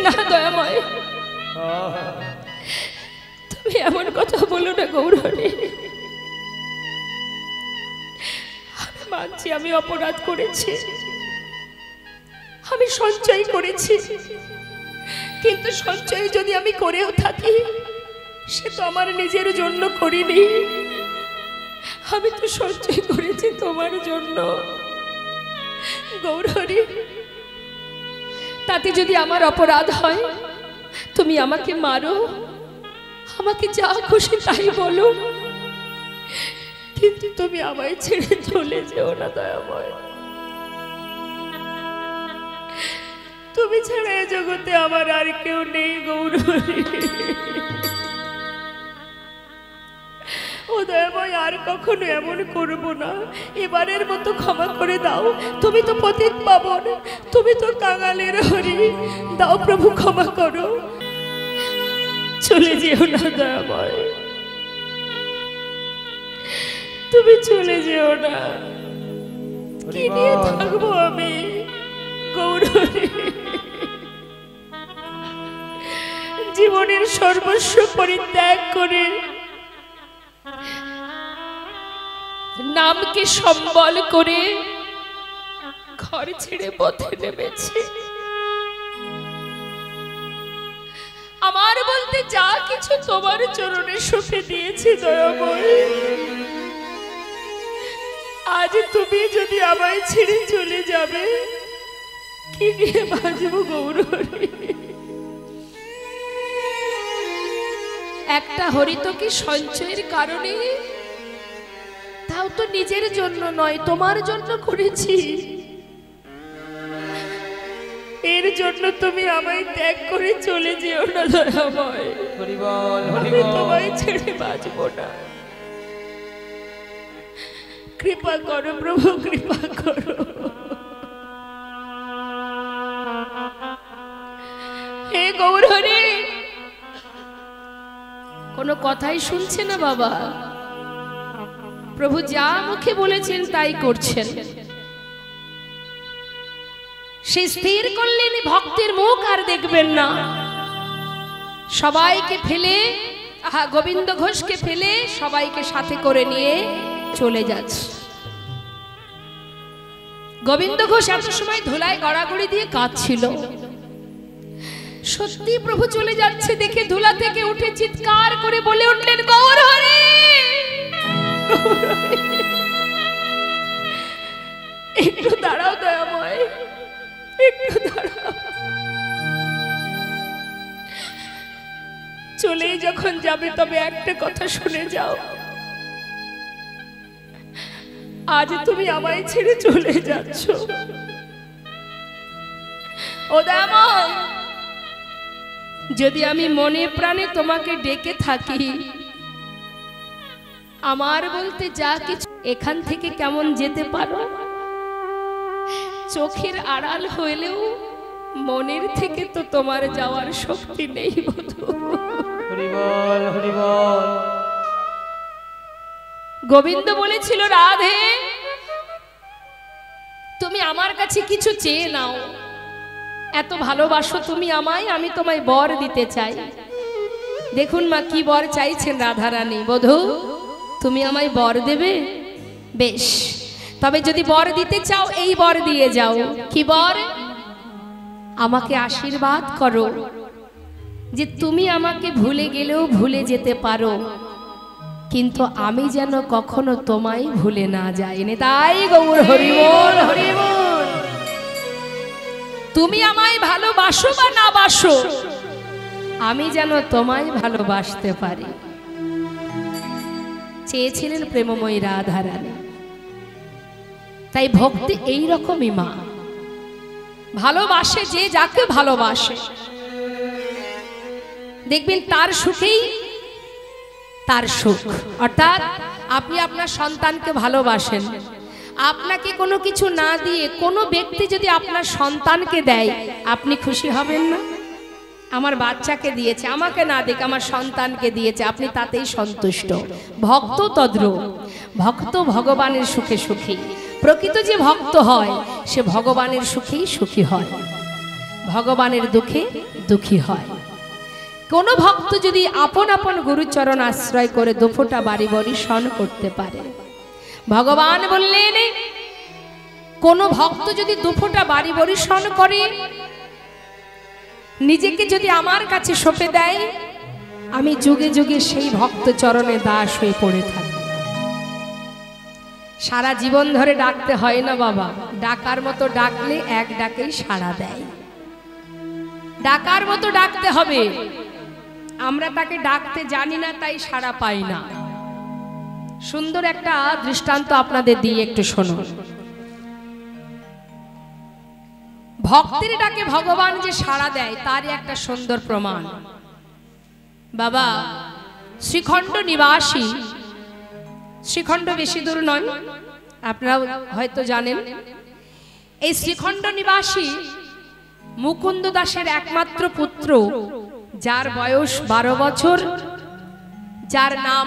না দয়াময়, তুমি এমন কথা বলো না গৌরহরি। আমি মানছি আমি অপরাধ করেছি, আমি সঞ্চয় করেছি, কিন্তু সঞ্চয় যদি আমি করেও থাকি সে তো আমার নিজের জন্য করিনি, আমি তো সঞ্চয় করেছি তোমার জন্য গৌরহরি। তাতে যদি আমার অপরাধ হয় তুমি আমাকে মারো, আমাকে যা খুশি তাই বলো, কিন্তু তুমি আমায় ছেড়ে চলে যেও না দয়াময়। তুমি ছাড়া এই জগতে আমার আর কেউ নেই গৌরহরি। ও দয়াময়, আর কখনো এমন করব না, এবারের মতো ক্ষমা করে দাও। তুমি তো পতিত পাবন, তুমি তো কাঙালের হরি, দাও প্রভু ক্ষমা করো, চলে যেও না দয়াময়, তুমি চলে যেও না। কি নিয়ে থাকবো আমি গৌরহরি? জীবনের সর্বস্ব পরিত্যাগ করে নামকে সম্বল করে ঘর ছেড়ে পথে নেমেছে। আমার বলতে যা কিছু তোমার চরণে সঁপে দিয়েছি দয়াময়, আজ তুমি যদি আমায় ছেড়ে চলে যাবে কি নিয়ে বাঁচবো গৌরহরি? একটা হরিতকে সঞ্চয়ের কারণে, তাও তো নিজের জন্য নয় তোমার জন্য করেছি, এর জন্য তুমি আমায় ত্যাগ করে চলে যেও না দয়াময়। আমি তোমায় ছেড়ে বাঁচবো না, কৃপা করো প্রভু, কৃপা করো। হে গৌরহরি, কোনো কথাই শুনছে না বাবা। প্রভু যা মুখে বলেছেন তাই করছেন। সে স্থির করলেন ভক্তের মুখ আর দেখবেন না, সবাইকে ফেলে, গোবিন্দ ঘোষকে ফেলে সবাইকে সাথে করে নিয়ে চলে যাচ্ছে। গোবিন্দ ঘোষ এত সময় ধুলায় গড়াগড়ি দিয়ে কাঁদছিল। সত্যি প্রভু চলে যাচ্ছে দেখে ধুলা থেকে উঠে চিৎকার করে বলে উঠলেন, গৌরহরি, একটু দাঁড়াও দয়াময়, একটু দাঁড়াও। চলে যখন যাবে তবে একটা কথা শুনে যাও, আজ তুমি আমায় ছেড়ে চলে যাচ্ছ। ও দয়াময়, যদি আমি মনে প্রাণে তোমাকে ডেকে থাকি, আমার বলতে যা কিছু, এখান থেকে কেমন যেতে পারো? চোখের আড়াল হইলেও মনের থেকে তো তোমার যাওয়ার শক্তি নেই বধূ। হরি বল, হরি বল। গোবিন্দ বলেছিল, রাধে তুমি আমার কাছে কিছু চেয়ে নাও, এত ভালোবাসো তুমি আমায়, আমি তোমায় বর দিতে চাই। দেখুন মা কি বর চাইছেন রাধারানী। বধূ তুমি আমায় বর দেবে? বেশ, তবে যদি বর দিতে চাও এই বর দিয়ে যাও। কি বর? আমাকে আশীর্বাদ করো যে তুমি আমাকে ভুলে গেলেও ভুলে যেতে পারো, কিন্তু আমি যেন কখনো তোমায় ভুলে না যাই। তাই গৌর হরি বল, হরি বল। তুমি আমায় ভালোবাসো বা না বাসো, আমি যেন তোমায় ভালোবাসতে পারি, চেয়েছিলেন প্রেমময়ী রাধারানী। তাই ভক্তি এই রকমই মা, ভালোবাসে যে যাকে ভালোবাসে, দেখবেন তার সুখেই তার সুখ। অর্থাৎ আপনি আপনার সন্তানকে ভালোবাসেন, আপনাকে কোনো কিছু না দিয়ে কোনো ব্যক্তি যদি আপনার সন্তানকে দেয়, আপনি খুশি হবেন না? আমার বাচ্চাকে দিয়েছে, আমাকে না দেখে আমার সন্তানকে দিয়েছে, আপনি তাতেই সন্তুষ্ট। ভক্ত তদ্রূপ, ভক্ত ভগবানের সুখে সুখী। প্রকৃত যে ভক্ত হয় সে ভগবানের সুখেই সুখী হয়। ভগবানের দুঃখে দুঃখী হয়। কোন ভক্ত যদি আপন আপন গুরুচরণ আশ্রয় করে দুফোটা বাড়ি বরিশন করতে পারে, ভগবান বললেন কোন ভক্ত যদি দুফোটা বাড়ি বরিশন করে, নিজেকে যদি আমার কাছে সঁপে দেয়, আমি যুগে যুগে সেই ভক্ত চরণে দাস হয়ে পড়ে থাকি। সারা জীবন ধরে ডাকতে হয় না বাবা, ডাকার মতো ডাকলে এক ডাকেই সাড়া দেয়। ডাকার মতো ডাকতে হবে, আমরা তাকে ডাকতে জানি না তাই সাড়া পাই না। সুন্দর একটা দৃষ্টান্ত আপনাদের দিয়ে একটু শুনুন। ভক্তের ডাকে ভগবান যে সাড়া দেয় তারই একটা সুন্দর প্রমাণ। বাবা শ্রীখণ্ড নিবাসী, শ্রীখণ্ড বেশি দূর নয়, আপনারা হয়তো জানেন। এই শ্রীখণ্ড নিবাসী মুকুন্দ দাসের একমাত্র পুত্র, যার বয়স 12 বছর, যার নাম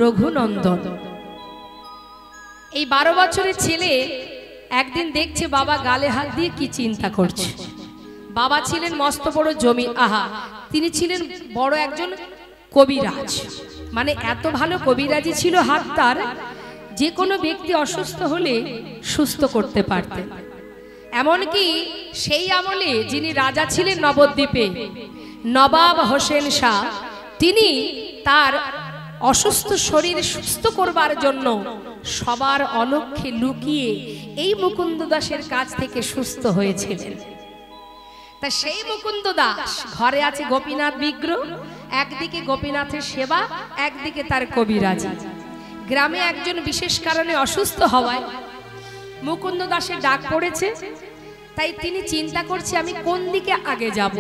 রঘুনন্দন। এই 12 বছরের ছেলে একদিন দেখছে বাবা গালে হাত দিয়ে কি চিন্তা করছে। বাবা ছিলেন মস্ত বড় জমি, তিনি ছিলেন বড় একজন কবিরাজ, মানে এত ভালো কবিরাজি ছিল হাত তার, যে কোনো ব্যক্তি অসুস্থ হলে সুস্থ করতে পারতেন। এমনকি সেই আমলে যিনি রাজা ছিলেন নবদ্বীপে, নবাব হোসেন শাহ, তিনি তার অসুস্থ শরীর সুস্থ করবার জন্য সবার অলক্ষ্যে লুকিয়ে এই মুকুন্দ দাসের কাছ থেকে সুস্থ হয়েছিলেন। তা সেই মুকুন্দ দাস ঘরে আছে গোপীনাথ বিগ্রহ, একদিকে গোপীনাথের সেবা, একদিকে তার কবিরাজি। গ্রামে একজন বিশেষ কারণে অসুস্থ হওয়ায় মুকুন্দ দাসের ডাক পড়েছে, তাই তিনি চিন্তা করছে আমি কোন দিকে আগে যাব,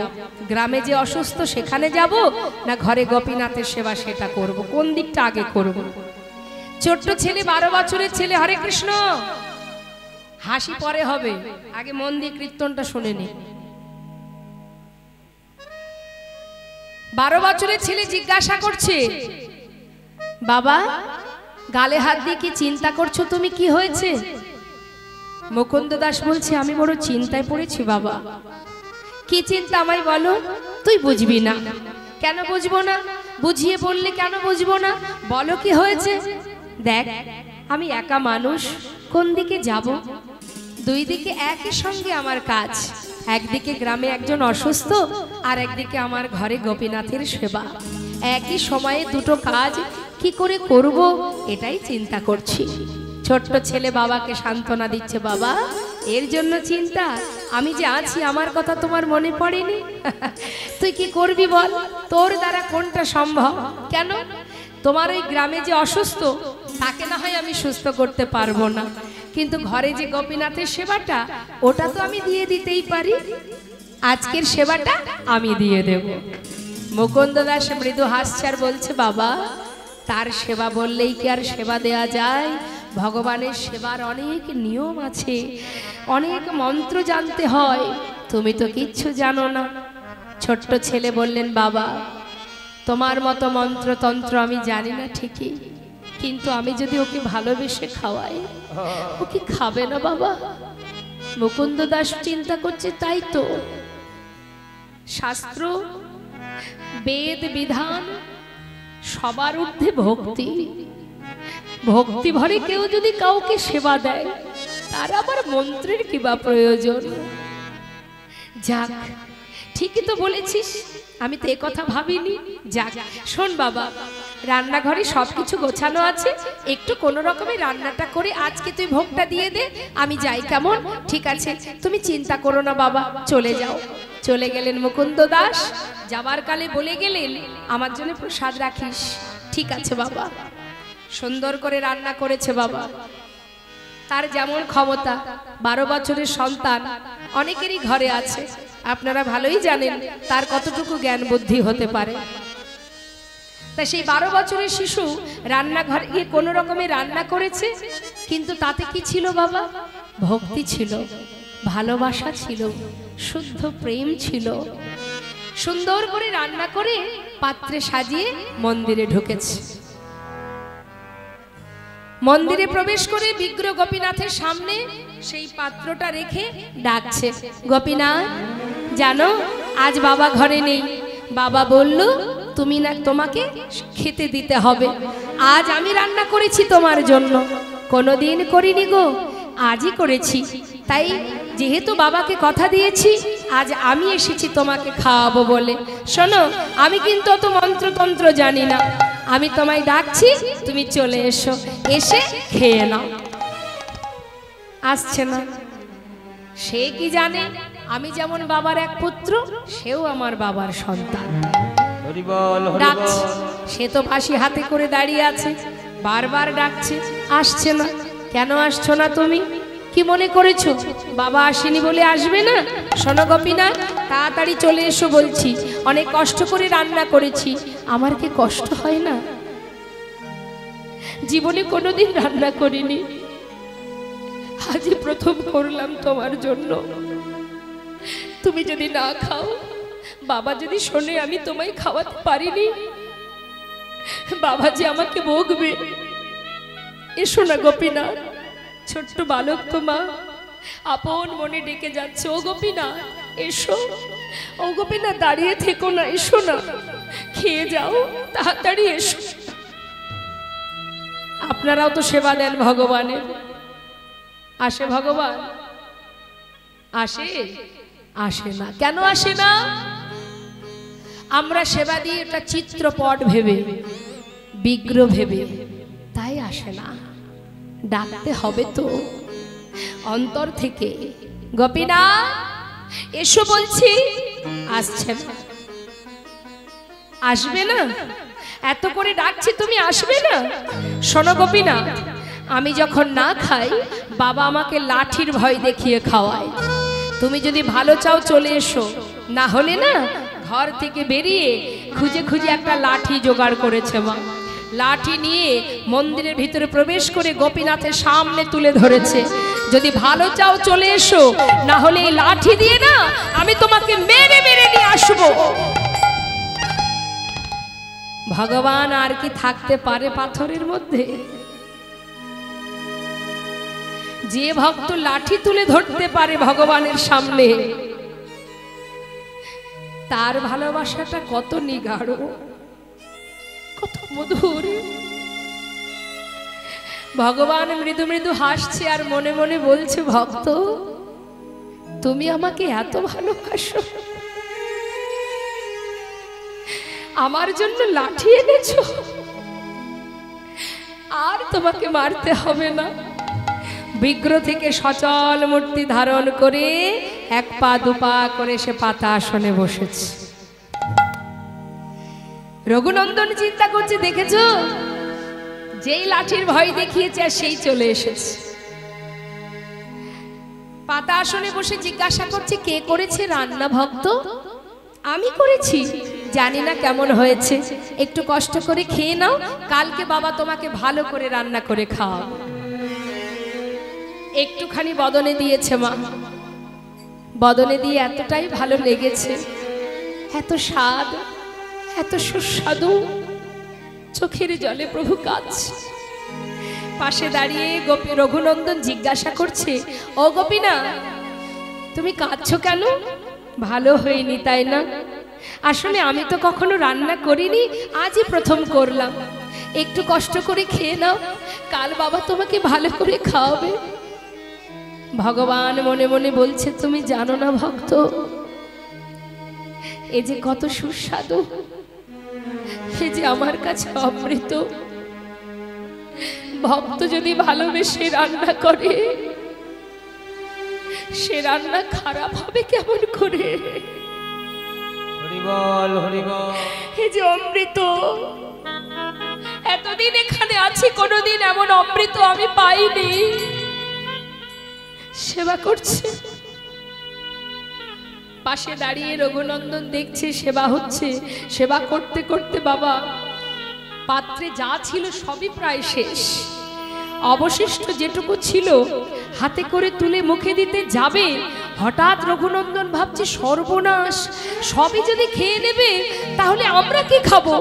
গ্রামে যে অসুস্থ সেখানে যাব না ঘরে গোপীনাথের সেবা সেটা করব, কোন দিকটা আগে করব। ছোট্ট ছেলে 12 বছরের ছেলে, হরে কৃষ্ণ, হাসি পরে হবে, আগে মন দিয়ে কীর্তনটা শুনে নি। 12 বছরের ছেলে জিজ্ঞাসা করছে, বাবা গালে হাত দিয়ে কি চিন্তা করছো তুমি, কি হয়েছে? মুকুন্দ দাস বলছে আমি বড় চিন্তায় পড়েছি বাবা। কি চিন্তা আমায় বলো? তুই বুঝবি না। কেন বুঝবো না? বুঝিয়ে বললে কেন বুঝবো না, বলো কি হয়েছে। দেখ আমি একা মানুষ, কোন দিকে যাব? দুই দিকে একই সঙ্গে আমার কাজ, একদিকে গ্রামে একজন অসুস্থ, আর একদিকে আমার ঘরে গোপীনাথের সেবা। একই সময়ে দুটো কাজ কি করে করব এটাই চিন্তা করছি। ছোট্ট ছেলে বাবাকে সান্ত্বনা দিচ্ছে, বাবা এর জন্য চিন্তা? আমি যে আছি, আমার কথা তোমার মনে পড়েনি? তুই কি করবি বল, তোর দ্বারা কোনটা সম্ভব? কেন? তোমার ওই গ্রামে যে অসুস্থ তাকে না হয় আমি সুস্থ করতে পারবো না, কিন্তু ঘরে যে গোপীনাথের সেবাটা ওটা তো আমি দিয়ে দিতেই পারি। আজকের সেবাটা আমি দিয়ে দেব। মুকুন্দ দাস মৃদু হাসছে আর বলছে, বাবা তার সেবা বললেই কি আর সেবা দেয়া যায়? ভগবানের সেবার অনেক নিয়ম আছে, অনেক মন্ত্র জানতে হয়, তুমি তো কিচ্ছু জানো না। ছোট্ট ছেলে বললেন, বাবা তোমার মতো মন্ত্রতন্ত্র আমি জানি না ঠিকই, কিন্তু আমি যদি ওকে ভালোবেসে খাওয়াই, ও কি খাবে না বাবা? মুকুন্দ দাস চিন্তা করছে, তাই তো শাস্ত্র বেদ বিধান সবার ঊর্ধ্বে ভক্তি। ভক্তি ভরে কেউ যদি কাউকে সেবা দেয়, তার আবার মন্ত্রের কি বা প্রয়োজন? যাক, ঠিকই তো বলেছিস, আমি তো একথা ভাবিনি। যাক শোন বাবা, রান্নাঘরে সবকিছু গোছানো আছে, একটু কোনো রকমে রান্নাটা করে আজকে তুই ভোগটা দিয়ে দে, আমি যাই, কেমন? ঠিক আছে, তুমি চিন্তা করো না বাবা, চলে যাও। চলে গেলেন মুকুন্দ দাস। যাবার কালে বলে গেলেন, আমার জন্য প্রসাদ রাখিস। ঠিক আছে বাবা। সুন্দর করে রান্না করেছে বাবা, তার যেমন ক্ষমতা। 12 বছরের সন্তান অনেকেরই ঘরে আছে, আপনারা ভালোই জানেন তার কতটুকু জ্ঞান বুদ্ধি হতে পারে। তা সেই 12 বছরের শিশু রান্নাঘরে গিয়ে কোনো রকমে রান্না করেছে, কিন্তু তাতে কি ছিল বাবা? ভক্তি ছিল, ভালোবাসা ছিল, শুদ্ধ প্রেম ছিল। সুন্দর করে রান্না করে পাত্রে সাজিয়ে মন্দিরে ঢুকেছে। মন্দিরে প্রবেশ করে বিগ্রহ গোপীনাথের সামনে সেই পাত্রটা রেখে ডাকছে, গোপীনাথ জানো আজ বাবা ঘরে নেই, বাবা বলল তুমি না তোমাকে খেতে দিতে হবে। আজ আমি রান্না করেছি তোমার জন্য, কোনোদিন করিনি গো, আজই করেছি। তাই যেহেতু বাবাকে কথা দিয়েছি, আজ আমি এসেছি তোমাকে খাওয়াবো বলে। শোনো, আমি কিন্তু অত মন্ত্রতন্ত্র জানি না, আমি তোমায় ডাকছি, তুমি চলে এসো, এসে খেয়ে নাও। আসছে না, সে কি জানে আমি যেমন বাবার এক পুত্র, সেও আমার বাবার সন্তান। ডাকছে, সে তো বাঁশি হাতে করে দাঁড়িয়ে আছে, বারবার ডাকছে, আসছে না। কেন আসছো না তুমি? কি মনে করেছো বাবা আসেনি বলে আসবে না? শোনো গোপীনাথ, তাড়াতাড়ি চলে এসো বলছি, অনেক কষ্ট করে রান্না করেছি। আমার কি কষ্ট হয় না? জীবনে কোনোদিন রান্না করিনি, আজই প্রথম করলাম তোমার জন্য। তুমি যদি না খাও, বাবা যদি শোনে আমি তোমায় খাওয়াতে পারিনি, বাবা যে আমাকে বকবে। এসো না গোপীনাথ, ছোট্ট বালক তো মা আপন মনে ডেকে যাচ্ছে, ও গোপীনাথ এসো, ও গোপীনাথ দাঁড়িয়ে থেকো না, এসো না, খেয়ে যাও, তাড়াতাড়ি এসো। আপনারাও তো সেবা দেন ভগবানের, আসে ভগবান? আসে? আসে না। কেন আসে না? আমরা সেবা দিয়ে এটা চিত্রপট ভেবে, বিগ্রহ ভেবে, তাই আসে না। ডাকতে হবে তো অন্তর থেকে, গোপীনাথ এসো বলছি, আসছে না। আসবে না? এত করে ডাকছি, তুমি আসবে না? শোনো গোপীনাথ, আমি যখন না খাই, বাবা আমাকে লাঠির ভয় দেখিয়ে খাওয়ায়। তুমি যদি ভালো চাও চলে এসো, না হলে না ঘর থেকে বেরিয়ে খুঁজে খুঁজে একটা লাঠি জোগাড় করেছে মা। লাঠি নিয়ে মন্দিরের ভিতরে প্রবেশ করে গোপীনাথের সামনে তুলে ধরেছে, যদি ভালো চাও চলে এসো, না হলে এই লাঠি দিয়ে না আমি তোমাকে মেরে মেরে নিয়ে আসবো। ভগবান আর কি থাকতে পারে পাথরের মধ্যে? যে ভক্ত লাঠি তুলে ধরতে পারে ভগবানের সামনে, তার ভালোবাসাটা কত নিগাঢ়, কত মধুর। ভগবান মৃদু মৃদু হাসছে আর মনে মনে বলছে, ভক্ত তুমি আমাকে এত ভালোবাসো, আমার জন্য লাঠি এনেছো, আর তোমাকে মারতে হবে না। বিগ্রহ থেকে সচল মূর্তি ধারণ করে এক পা দুপা করে সে পাতা আসনে বসেছে। রঘুনন্দন চিন্তা করছে, দেখেছো যেই লাঠির ভয় দেখিয়েছে সেই চলে এসেছে। পাতা আসনে বসে জিজ্ঞাসা করছে, কে করেছে রান্না ভক্ত? আমি করেছি, জানি না কেমন হয়েছে, একটু কষ্ট করে খেয়ে নাও, কালকে বাবা তোমাকে ভালো করে রান্না করে খাওয়াও। একটুখানি বদনে দিয়েছে মা, বদনে দিয়ে এতটাই ভালো লেগেছে, এত স্বাদ, এত সুস্বাদু, চোখের জলে প্রভু কাঁদছে। পাশে দাঁড়িয়ে রঘুনন্দন জিজ্ঞাসা করছে, ও গোপীনাথ তুমি কাঁদছো কেন? ভালো হয়নি তাই না? আসলে আমি তো কখনো রান্না করিনি, আজই প্রথম করলাম, একটু কষ্ট করে খেয়ে নাও, কাল বাবা তোমাকে ভালো করে খাওয়াবে। ভগবান মনে মনে বলছে, তুমি জানো না ভক্ত, এ যে কত সুস্বাদু, এ যে আমার কাছে অমৃত। ভক্ত যদি ভালোবেসে রান্না করে, সে রান্না খারাপ হবে কেমন করে? হরিবল হরিবল। এ যে অমৃত, এতদিন এখানে আছি, কোনোদিন এমন অমৃত আমি পাইনি। সেবা করছে, পাশে দাঁড়িয়ে রঘুনন্দন দেখছে সেবা হচ্ছে। সেবা করতে করতে বাবা পাত্রে যা ছিল সবই প্রায় শেষ, অবশিষ্ট যেটুকু ছিল হাতে করে তুলে মুখে দিতে যাবে, হঠাৎ রঘুনন্দন ভাবছে, সর্বনাশ, সবই যদি খেয়ে নেবে তাহলে আমরা কি খাবো?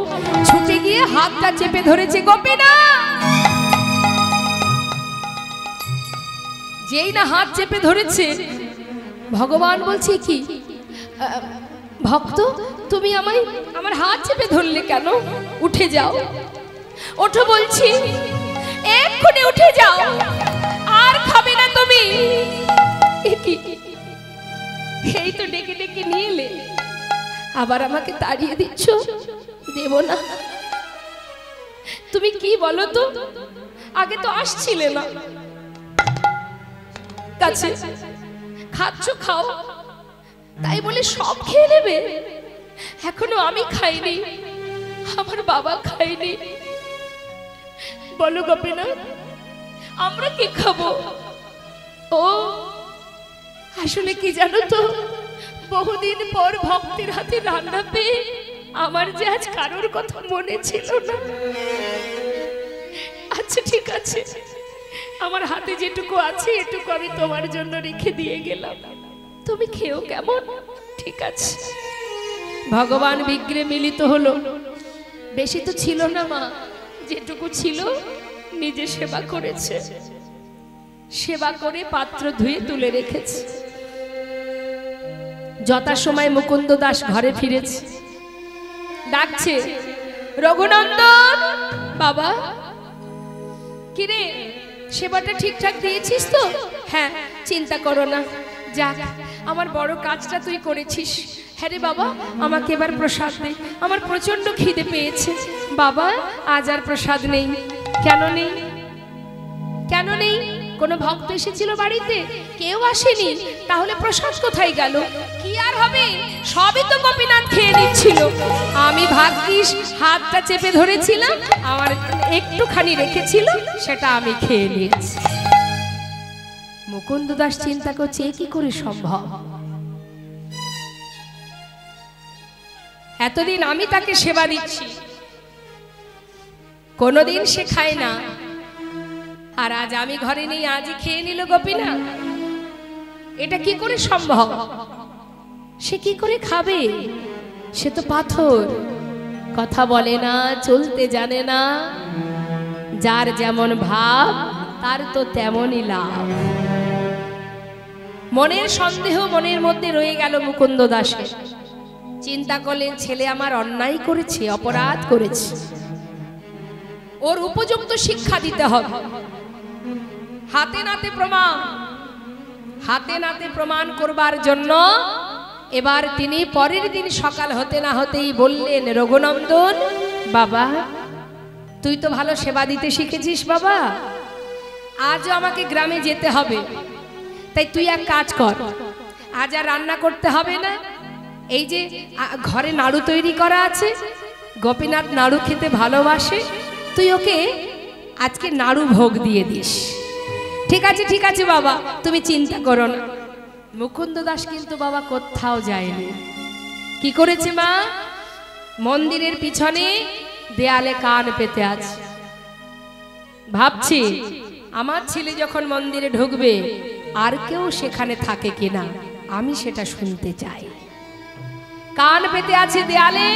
ছুটে গিয়ে হাতটা চেপে ধরেছে গোপীনাথ। যেই না হাত চেপে ধরেছে, ভগবান বলছে, কি ভক্ত তুমি আমায় আমার হাত চেপে ধরলে কেন? উঠে যাও, ওঠো বলছি, এক্ষুনি উঠে যাও, আর খাবে না তুমি। এই তো ডেকে ডেকে নিয়ে এলে, আবার আমাকে তাড়িয়ে দিচ্ছ। দেব না। তুমি কি বলো তো, আগে তো আসছিলে না কাছে, খাচ্ছ খাও, তাই বলে সব খেয়ে নেবে? এখনো আমি খাইনি, আমার বাবা খাইনি। বলো গোপীনাথ, আমরা কি খাবো? ও আসলে কি জানো তো, বহুদিন পর ভক্তের হাতে রান্না পেয়ে আমার যে আজ কারোর কথা মনে ছিল না। আচ্ছা ঠিক আছে, আমার হাতে যেটুকু আছে এটুকু আমি তোমার জন্য রেখে দিয়ে গেলাম, তুমি খেও কেমন? ঠিক আছে। ভগবান বিগ্রহে মিলিত হলো। বেশি তো ছিল না মা, যেটুকু ছিল নিজে সেবা করেছে, সেবা করে পাত্র ধুয়ে তুলে রেখেছে। যথাসময় মুকুন্দ দাস ঘরে ফিরেছে, ডাকছে, রঘুনন্দন বাবা। কিরে, সেবাটা ঠিকঠাক দিয়েছিস তো? হ্যাঁ, চিন্তা করো না, যাক আমার বড় কাজটা তুই করেছিস। হ্যাঁ রে বাবা, আমাকে এবার প্রসাদ দে, আমার প্রচন্ড খিদে পেয়েছে। বাবা আজ আর প্রসাদ নেই। কেন নেই? কেন নেই? কোনো ভক্ত এসেছিল বাড়িতে? কেউ আসেনি, তাহলে প্রসাদ কোথায় গেল? কি আর হবে, সবই তো গোপীনাথ খেয়ে নিচ্ছিল। আমি ভাগ্যিস হাতটা চেপে ধরেছিলাম, আমার একটুখানি রেখেছিল, সেটা আমি খেয়ে নিয়েছি। মুকুন্দ দাস চিন্তা করছে, কি করে সম্ভব? এতদিন আমি তাকে সেবা দিচ্ছি, কোনোদিন সে খায় না, আর আজ আমি ঘরে নেই, আজই খেয়ে নিল গোপীনাথ। এটা কি করে সম্ভব? সে কি করে খাবে? সে তো পাথর, কথা বলে না, চলতে জানে না। যার যেমন ভাব তার তো তেমনই লাভ। মনের সন্দেহ মনের মধ্যে রয়ে গেল মুকুন্দ দাসের। চিন্তা করলেন, ছেলে আমার অন্যায় করেছে, অপরাধ করেছে, ওর উপযুক্ত শিক্ষা দিতে হবে। হাতে নাতে প্রমাণ, হাতে নাতে প্রমাণ করবার জন্য এবার তিনি পরের দিন সকাল হতে না হতেই বললেন, রঘুনন্দন বাবা, তুই তো ভালো সেবা দিতে শিখেছিস বাবা, আজও আমাকে গ্রামে যেতে হবে, তাই তুই এক কাজ কর, আজ আর রান্না করতে হবে না। এই যে ঘরে নাড়ু তৈরি করা আছে, গোপীনাথ নাড়ু খেতে ভালোবাসে, তুই ওকে আজকে নাড়ু ভোগ দিয়ে দিস। ঠিক আছে ঠিক আছে বাবা, তুমি চিন্তা করো না। মুকুন্দ দাস কিন্তু বাবা কোথাও যায়নি। কি করেছে মা? মন্দিরের পিছনে দেয়ালে কান পেতে আছে, ভাবছি আমার ছেলে যখন মন্দিরে ঢুকবে আর কেউ সেখানে থাকে কিনা, আমি সেটা শুনতে চাই। কান পেতে আছে দেয়ালে,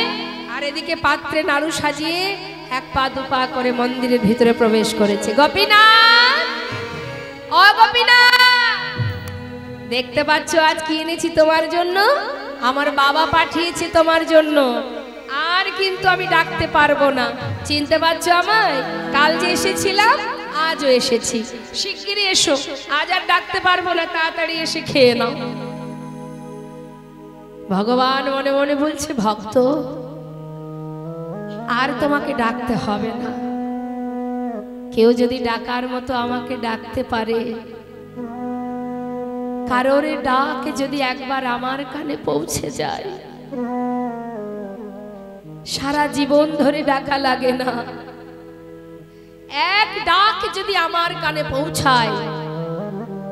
আর এদিকে পাত্রে নাড়ু সাজিয়ে এক পা দু পা করে মন্দিরের ভিতরে প্রবেশ করেছে। গোপীনাথ, ও গোপীনাথ, দেখতে পাচ্ছ আজ কি এনেছি তোমার জন্য? আমার বাবা পাঠিয়েছে তোমার জন্য। আর কিন্তু আমি ডাকতে পারবো না, চিনতে পারছো আমায়? কাল যে এসেছিলাম আজও এসেছি, শিগগিরই এসো, আজ আর ডাকতে পারবো না, তাড়াতাড়ি এসে খেয়ে নাও। ভগবান মনে মনে বলছে, ভক্ত আর তোমাকে ডাকতে হবে না। কেউ যদি ডাকার মতো আমাকে ডাকতে পারে, কারোর ডাক যদি একবার আমার কানে পৌঁছে যায়, সারা জীবন ধরে ডাকা লাগে না। এক ডাক যদি আমার কানে পৌঁছায়,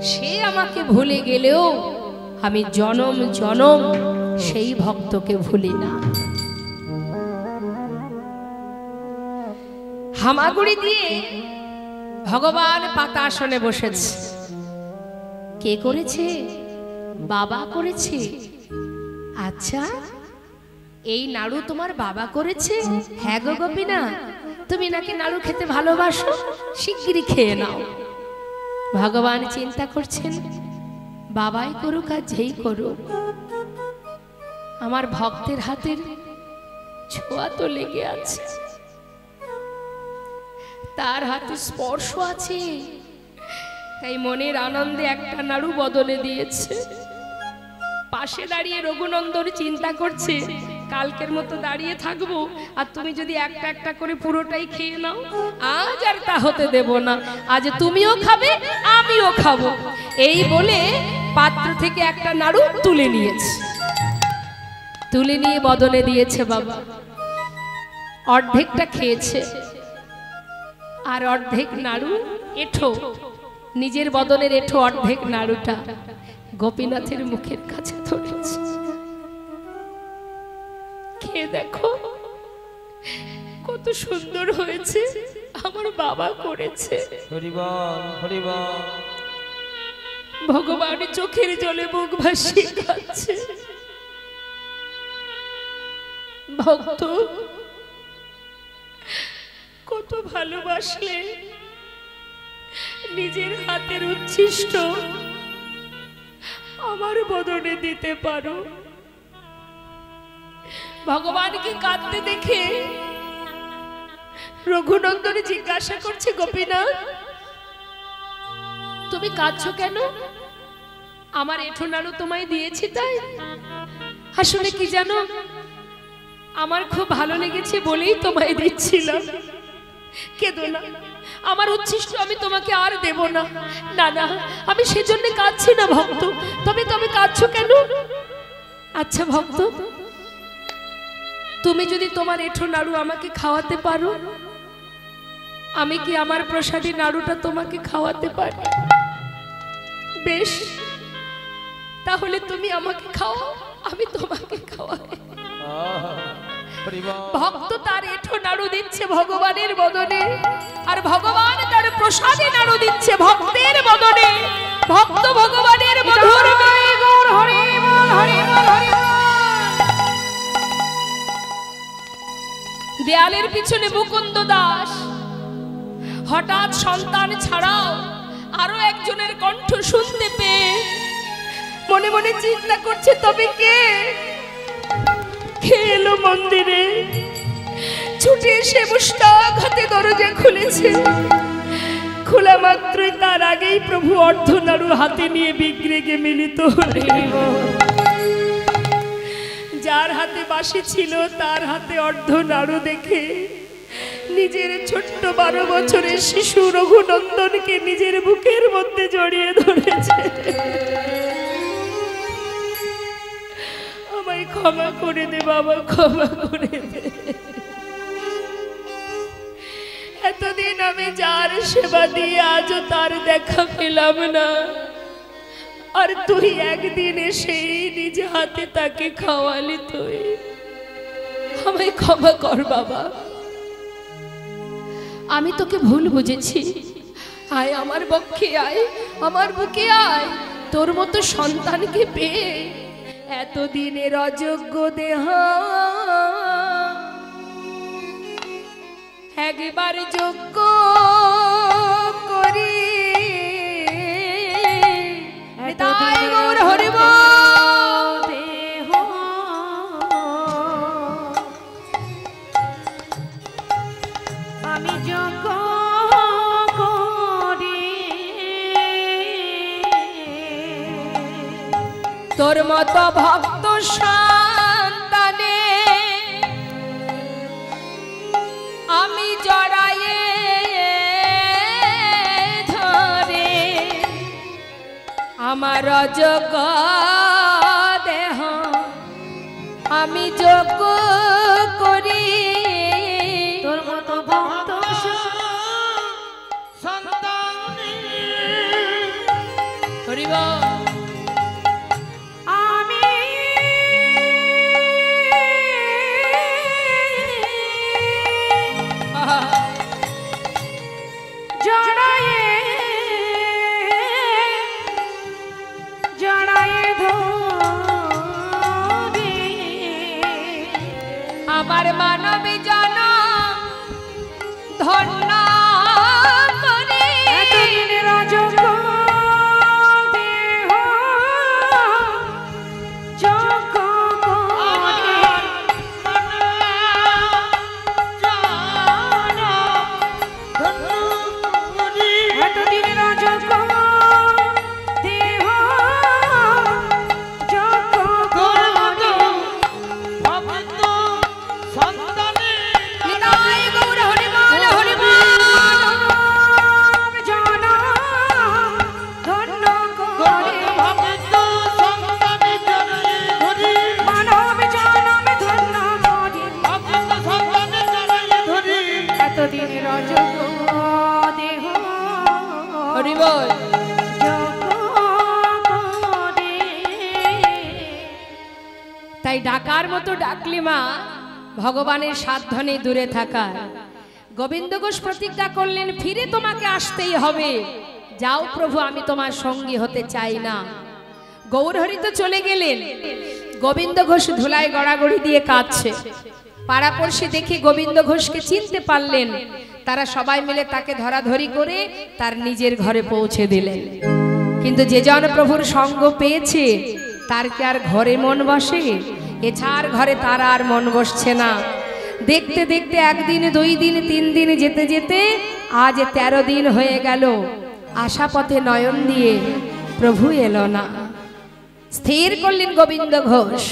সে আমাকে ভুলে গেলেও আমি জনম জনম সেই ভক্তকে ভুলি না। হামাগুড়ি দিয়ে ভগবান পাতাসনে বসেছে। কে করেছে? বাবা করেছে। আচ্ছা, এই নাড়ু তোমার বাবা করেছে? হ্যাঁ গো গোপীনাথ, তুমি নাকি নাড়ু খেতে ভালোবাসো, শিগগিরই খেয়ে নাও। ভগবান চিন্তা করছেন, বাবাই করুক আর যেই করুক, আমার ভক্তের হাতের ছোঁয়া তো লেগে আছে, তার হাতে স্পর্শ আছে, তাই মনের আনন্দে একটা নাড়ু বদলে দিয়েছে। পাশে দাঁড়িয়ে রঘুনন্দন চিন্তা করছে কালকের মতো দাঁড়িয়ে থাকবো, আর তুমি যদি একটা একটা করে পুরোটাই খেয়ে নাও। আজ আর তা হতে দেব না, আজ তুমিও খাবে আমিও খাবো। এই বলে পাত্র থেকে একটা নাড়ু তুলে নিয়েছে, তুলে নিয়ে বদলে দিয়েছে বাবা। অর্ধেকটা খেয়েছে আর অর্ধেক নাড়ু এঁঠো, নিজের বদলের এঁঠো অর্ধেক নাড়ুটা গোপীনাথের মুখের কাছে ধরেছে। খেয়ে দেখো কত সুন্দর হয়েছে, আমার বাবা করেছে। ভগবান চোখের জলে মুখ ভাসিয়ে খাচ্ছে। ভক্ত কত ভালোবাসলে নিজের হাতের উচ্ছিষ্ট আমার বদনে দিতে পারো। ভগবানকে কাঁদতে দেখে রঘুনন্দন জিজ্ঞাসা করছে, গোপীনাথ তুমি কাঁদছো কেন? আমার এঁঠো নাড়ু তোমায় দিয়েছি তাই? আসলে কি জানো, আমার খুব ভালো লেগেছে বলেই তোমায় দিচ্ছিলাম। কেঁদো না, আমার উচ্ছিষ্ট আমি তোমাকে আর দেব না। না না, আমি সেজন্য কাঁদছি না ভক্ত। তবে তুমি কাঁদছো কেন? আচ্ছা ভক্ত, তুমি যদি তোমার এঁঠো নাড়ু আমাকে খাওয়াতে পারো, আমি কি আমার প্রসাদী নাড়ুটা তোমাকে খাওয়াতে পারি? বেশ, তাহলে তুমি আমাকে খাওয়াও, আমি তোমাকে খাওয়াই। ভক্ত তার এঁঠো নাড়ু দিচ্ছে ভগবানের বদনে, আর ভগবান তার প্রসাদে নাড়ু দিচ্ছে ভক্তের বদনে। ভক্ত ভগবানের মধুর দেয়ালের পিছনে মুকুন্দ দাস হঠাৎ সন্তান ছাড়াও আরো একজনের কণ্ঠ শুনতে পেয়ে মনে মনে চিন্তা করছে, তবে কে এলো মন্দিরে? ছুটে এসে মুষ্টাক হাতে দরজা খুলেছে। খোলা মাত্রই তার আগেই প্রভু অর্ধনাড়ু হাতে নিয়ে বিগ্রেগে মিলিত হলেন। যার হাতে বাঁশি ছিল তার হাতে অর্ধনাড়ু দেখে নিজের ছোট্ট 12 বছরের শিশু রঘুনন্দনকে নিজের বুকের মধ্যে জড়িয়ে ধরেছে। আমায় ক্ষমা করে দে বাবা, ক্ষমা করে দে। এতদিন আমি যার সেবা দিয়ে আজও তার দেখা পেলাম না, আর তুই একদিন এসে নিজ হাতে তাকে খাওয়ালি। তুই আমায় ক্ষমা কর বাবা, আমি তোকে ভুল বুঝেছি। আয় আমার বক্ষে আয়, আমার বুকে আয়। তোর মতো সন্তানকে পেয়ে এতদিনের অযোগ্য দেহ একবার যোগ্য করি। তাই গৌর হরিব দেহ আমি যোগ্য করি। তোর মতো ভক্ত সন্তানে আমি জড়ায়ে ধরে আমার অযোগ্য দেহ আমি যোগ্য করি। তোর মতো ভক্ত সন্তানে হরিব আমার মানব জন ধন্য করে যোগ্য দেহ যোগ্য ডাকার মতো ডাকলে মা ভগবানের সাধ্য নেই দূরে থাকার। গোবিন্দ ঘোষ প্রতিজ্ঞা করলেন ফিরে তোমাকে আসতেই হবে। যাও প্রভু, আমি তোমার সঙ্গী হতে চাই না। গৌরহরি তো চলে গেলেন। গোবিন্দ ঘোষ ধুলায় গড়াগড়ি দিয়ে কাঁদছে। পাড়াপড়শি দেখে গোবিন্দ ঘোষকে চিনতে পারলেন। তারা সবাই মিলে তাকে ধরাধরি করে তার নিজের ঘরে পৌঁছে দিলেন। কিন্তু যে জন প্রভুর সঙ্গ পেয়েছে তার কি আর ঘরে মন বসে? এছাড় ঘরে তার আর মন বসছে না। দেখতে দেখতে একদিন, 2 দিন, 3 দিন যেতে যেতে আজ 13 দিন হয়ে গেল। আশা পথে নয়ন দিয়ে প্রভু এলো না। স্থির করলেন গোবিন্দ ঘোষ,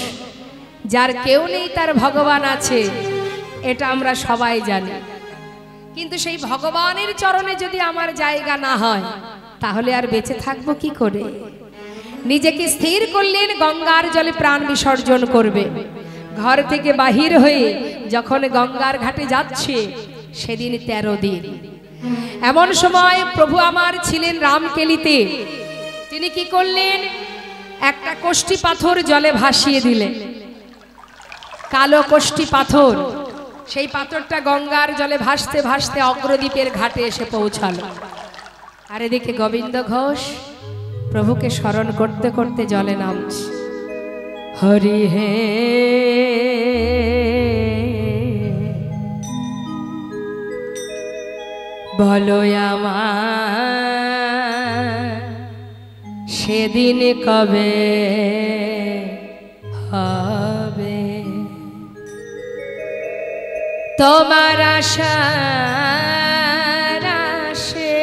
যার কেউ নেই তার ভগবান আছে, এটা আমরা সবাই জানি। কিন্তু সেই ভগবানের চরণে যদি আমার জায়গা না হয় তাহলে আর বেঁচে থাকবো কি করে? নিজেকে স্থির করলেন গঙ্গার জলে প্রাণ বিসর্জন করবে। ঘর থেকে বাহির হয়ে যখন গঙ্গার ঘাটে যাচ্ছে সেদিন 13 দিন। এমন সময় প্রভু আমার ছিলেন রামকেলিতে। তিনি কি করলেন? একটা কোষ্ঠী পাথর জলে ভাসিয়ে দিলেন, কালো কোষ্ঠী পাথর। সেই পাথরটা গঙ্গার জলে ভাসতে ভাসতে অগ্রদ্বীপের ঘাটে এসে পৌঁছালো। আর এদিকে গোবিন্দ ঘোষ প্রভুকে স্মরণ করতে করতে জলে নামছে। হরি হে বলো আমার সেদিন কবে হবে? তোমার আশার আশে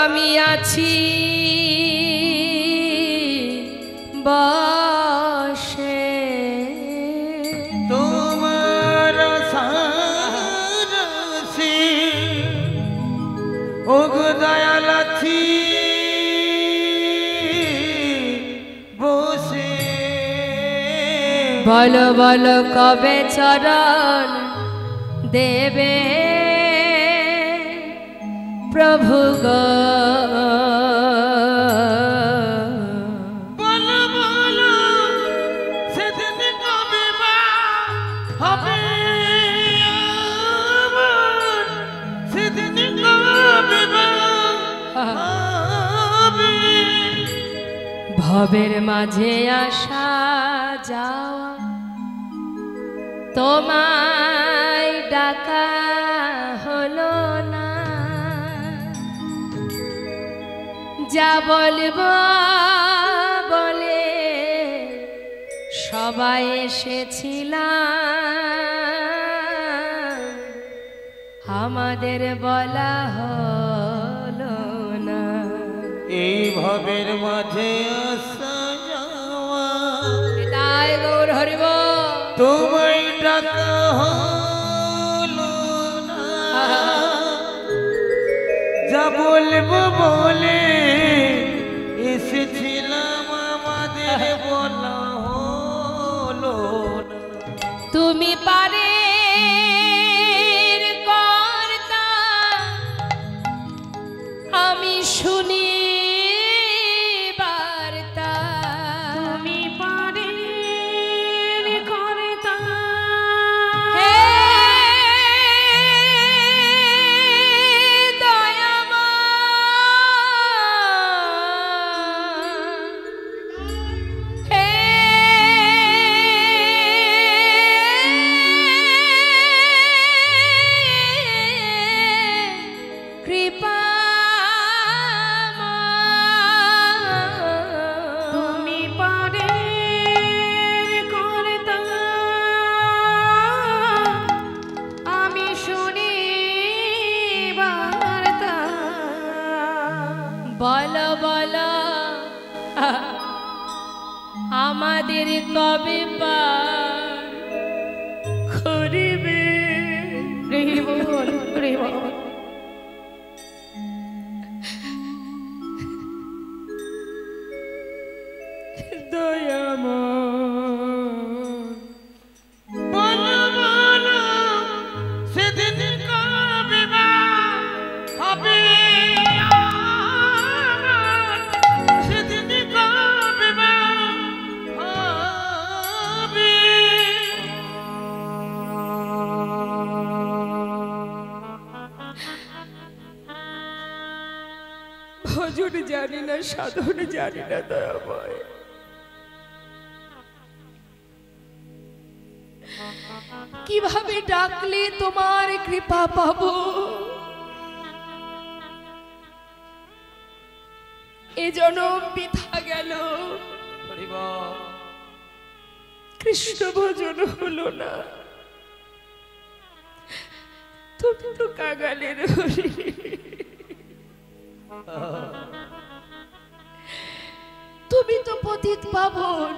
আমি আছি বসে। তোমার আশার আশে ও গো দয়াল আছি বসে। বলো বলো কবে চরণ দেবে প্রভু গো? বলো বলো সেদিন কবে বা হবে আমার? সেদিন কবে বা হবে? ভবের মাঝে আসা যাওয়া তোমায় ডাকা হলো না। যা বলবো বলে সবাই এসেছিলাম, আমাদের বলা হলো না। এই ভবের মাঝে আসা যাওয়া তাই গৌর হরিব তোমায় ডাকা হলো না। যা বলবো বলে এসেছিলাম, আমাদের বলা হলো না। তুমি পারে কর্তা আমি শুনি বার্তা। তুমি পারে কর্তা হে দয়াময়, হে তুমি পারে কর্তা আমি শুনি বার্তা। বলো বলো আমাদের কবে পার করিবে? বলো বলো সেদিন কবে বা হবে আমার? সেদিন কবে বা ভজন জানি না, সাধন জানি না দয়াময়। কিভাবে ডাকলে তোমার কৃপা পাবো? এ জনম বৃথা গেল, কৃষ্ণ ভজন হলো না। তুমি তো কাঙালের হরি, তুমি তো পতিত পাবন,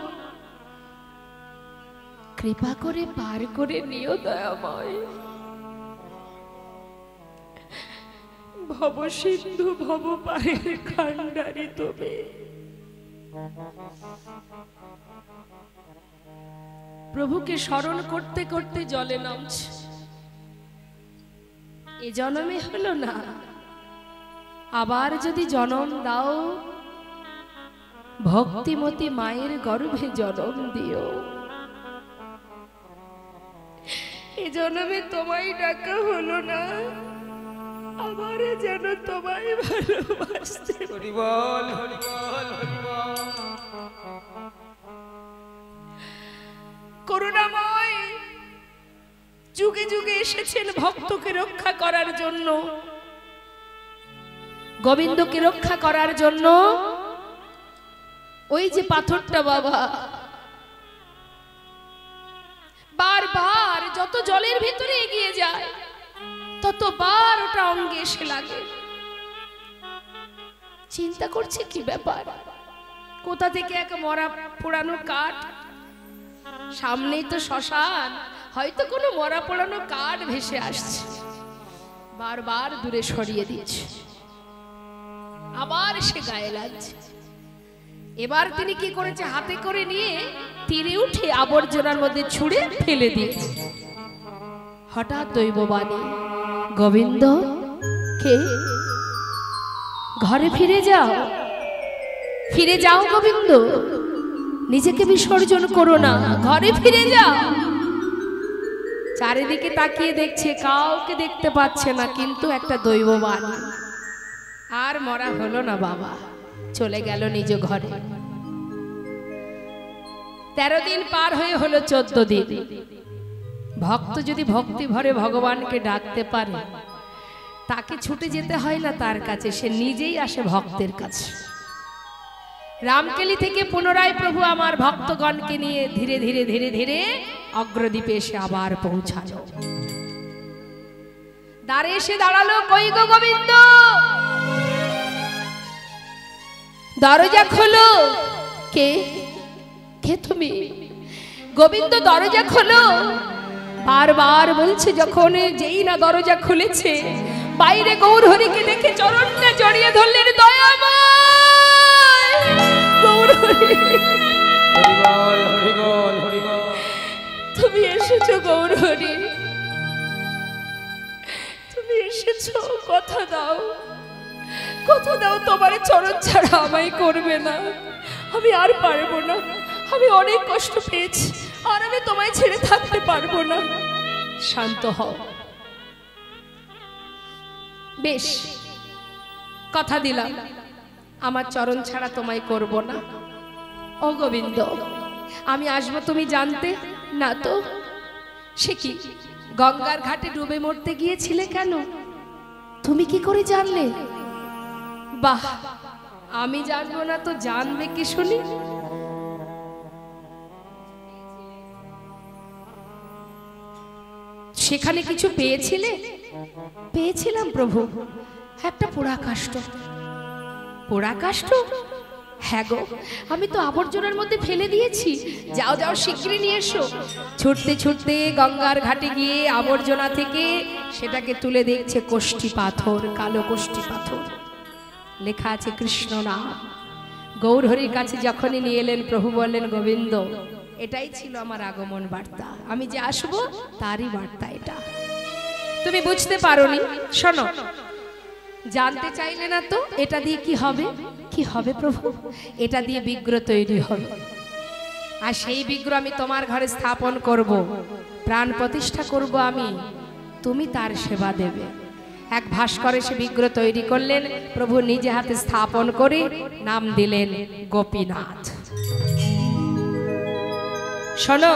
কৃপা করে পার করে নিও দয়াময়। ভব সিন্ধু ভব পারের কান্ডারি তুমি। প্রভুকে স্মরণ করতে করতে জলে নামছে। এ জন্মে হলো না, আবার যদি জন্ম দাও, ভক্তিমতী মায়ের গর্ভে জন্ম দিও। এ জন্মে তোমায় ডাকা হলো না, আবার যেন তোমায় ভালোবাসতে। করুণাময় যুগে যুগে এসেছেন ভক্তকে রক্ষা করার জন্য, গোবিন্দকে রক্ষা করার জন্য। ওই যে পাথরটা বাবা, বারবার যত জলের ভিতরে এগিয়ে যায় ততবার ওটা অঙ্গে এসে লাগে। চিন্তা করছে কি ব্যাপার, কোথা থেকে এক মরা পোড়ানো কাঠ, সামনেই তো শ্মশান, হয়তো কোনো মরা পোড়ানো কাঠ ভেসে আসছে। বারবার দূরে সরিয়ে দিচ্ছে, আবার সে গায়ে লাগছে। এবার তিনি কি করেছে, হাতে করে নিয়ে তীরে উঠে আবর্জনার মধ্যে ছুঁড়ে ফেলে দিয়েছে। হঠাৎ দৈববাণী, গোবিন্দ কে? ঘরে ফিরে যাও, ফিরে যাও গোবিন্দ, নিজেকে বিসর্জন করো না, ঘরে ফিরে যাও। চারিদিকে তাকিয়ে দেখছে, কাউকে দেখতে পাচ্ছে না, কিন্তু একটা দৈববাণী। আর মরা হলো না বাবা, চলে গেল নিজ ঘরে। 13 দিন পার হয়ে হলো 14 দিন। ভক্ত যদি ভক্তি ভরে ভগবানকে ডাকতে পারে, তাকে ছুটে যেতে হয় না তার কাছে, সে নিজেই আসে ভক্তের কাছে। রামকেলি থেকে পুনরায় প্রভু আমার ভক্তগণকে নিয়ে ধীরে ধীরে ধীরে ধীরে অগ্রদ্বীপে এসে আবার পৌঁছালো। দ্বারে এসে দাঁড়ালো, কই গো গোবিন্দ, দরজা খোলো। কে? কে তুমি? গোবিন্দ দরজা খোলো। বারবার বলছে, যখন যেই না দরজা খুলেছে, বাইরে গৌরহরিকে দেখে চরণটা জড়িয়ে ধরলেন, দয়াময় গৌরহরি, তুমি এসেছো গৌরহরি, তুমি এসেছো, কথা দাও, কথা দাও, তোমার চরণ ছাড়া আমায় করবে না, আমি আর পারবো না, আমি অনেক কষ্ট পেয়েছি, আর আমি তোমায় ছেড়ে থাকতে পারবো না। শান্ত হও। বেশ, কথা দিলাম, আমার চরণ ছাড়া তোমায় করব না। ও গোবিন্দ, আমি আসবো তুমি জানতে না তো? সে কি, গঙ্গার ঘাটে ডুবে মরতে গিয়েছিলে কেন? তুমি কি করে জানলে? বাহ, আমি জানবো না তো জানবে কি শুনি? সেখানে কিছু পেয়েছিলে? পেয়েছিলাম প্রভু, একটা পোড়া কাষ্ঠ। পোড়া কাষ্ঠ? হ্যাঁ গো, আমি তো আবর্জনার মধ্যে ফেলে দিয়েছি। যাও যাও, শিগগিরই নিয়ে এসো। ছুটতে ছুটতে গঙ্গার ঘাটে গিয়ে আবর্জনা থেকে সেটাকে তুলে দেখছে কোষ্ঠী পাথর, কালো কোষ্ঠী পাথর, লেখা আছে কৃষ্ণ নাম। গৌরহরির কাছে যখনই নিয়ে এলেন, প্রভু বললেন, গোবিন্দ, এটাই ছিল আমার আগমন বার্তা, আমি যে আসবো তারই বার্তা এটা। তুমি বুঝতে পারোনি? শোনো, জানতে চাইলে না তো এটা দিয়ে কি হবে? কি হবে প্রভু? এটা দিয়ে বিগ্রহ তৈরি হবে, আর সেই বিগ্রহ আমি তোমার ঘরে স্থাপন করব, প্রাণ প্রতিষ্ঠা করব আমি, তুমি তার সেবা দেবে। এক ভাস্করে সে বিগ্রহ তৈরি করলেন, প্রভু নিজে হাতে স্থাপন করে নাম দিলেন গোপীনাথ। শোনো,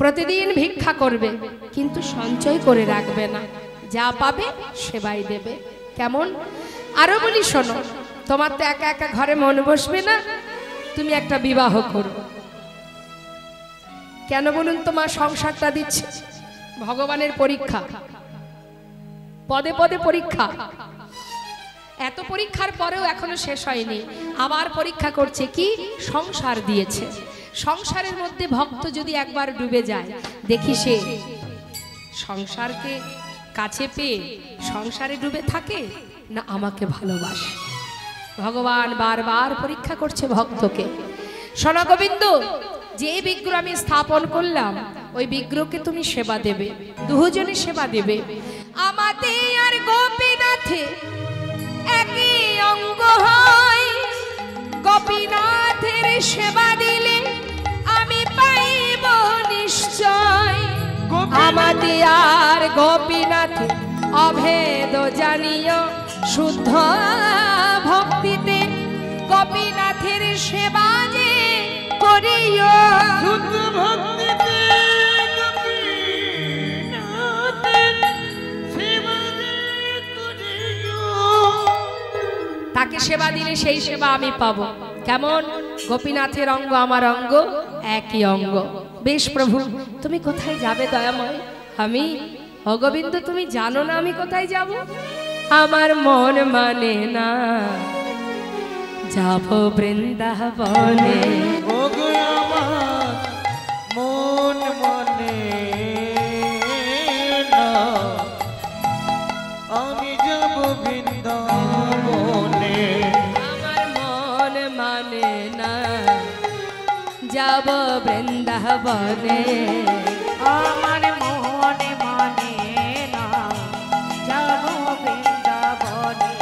প্রতিদিন ভিক্ষা করবে কিন্তু সঞ্চয় করে রাখবে না, যা পাবে সেবাই দেবে। কেমন? আরো বলি শোনো, তোমার তো একা একা ঘরে মন বসবে না, তুমি একটা বিবাহ করো। কেন বলুন? তোমার সংসারটা দিচ্ছে ভগবানের পরীক্ষা, পদে পদে পরীক্ষা। এত পরীক্ষার পরেও এখনো শেষ হয়নি, আবার পরীক্ষা করছে। কি? সংসার দিয়েছে। সংসারের মধ্যে ভক্ত যদি একবার ডুবে যায়, দেখি সে সংসারকে কাছে পেয়ে সংসারে ডুবে থাকে না আমাকে ভালোবাসে। ভগবান বারবার পরীক্ষা করছে ভক্তকে। শোনো গোবিন্দ, যে বিগ্রহ আমি স্থাপন করলাম ওই বিগ্রহকে তুমি সেবা দেবে, দুজনে সেবা দেবে। আমাদের আর গোপীনাথে একই অঙ্গ হয়, গোপীনাথের সেবা দিলে আমি পাইব নিশ্চয়। আমাদের আর গোপীনাথে অভেদ জানিও, শুদ্ধ ভক্তিতে গোপীনাথের সেবা যে করিও। শুদ্ধ ভক্তিতে গোপীনাথের সেবা যে করিও। তাকে সেবা দিলে সেই সেবা আমি পাবো। কেমন? গোপীনাথের অঙ্গ আমার অঙ্গ, একই অঙ্গ। বেশ প্রভু, তুমি কোথায় যাবে দয়াময়? আমি গোবিন্দ, তুমি জানো না আমি কোথায় যাব? আমার মন মানে না, যাব বৃন্দাবনে। ও গো আমার মন মানে না, আমি যাব বৃন্দাবনে। আমার মন মানে না, যাব বৃন্দাবনে। আমার মনে মানে না, যাব বৃন্দাবনে।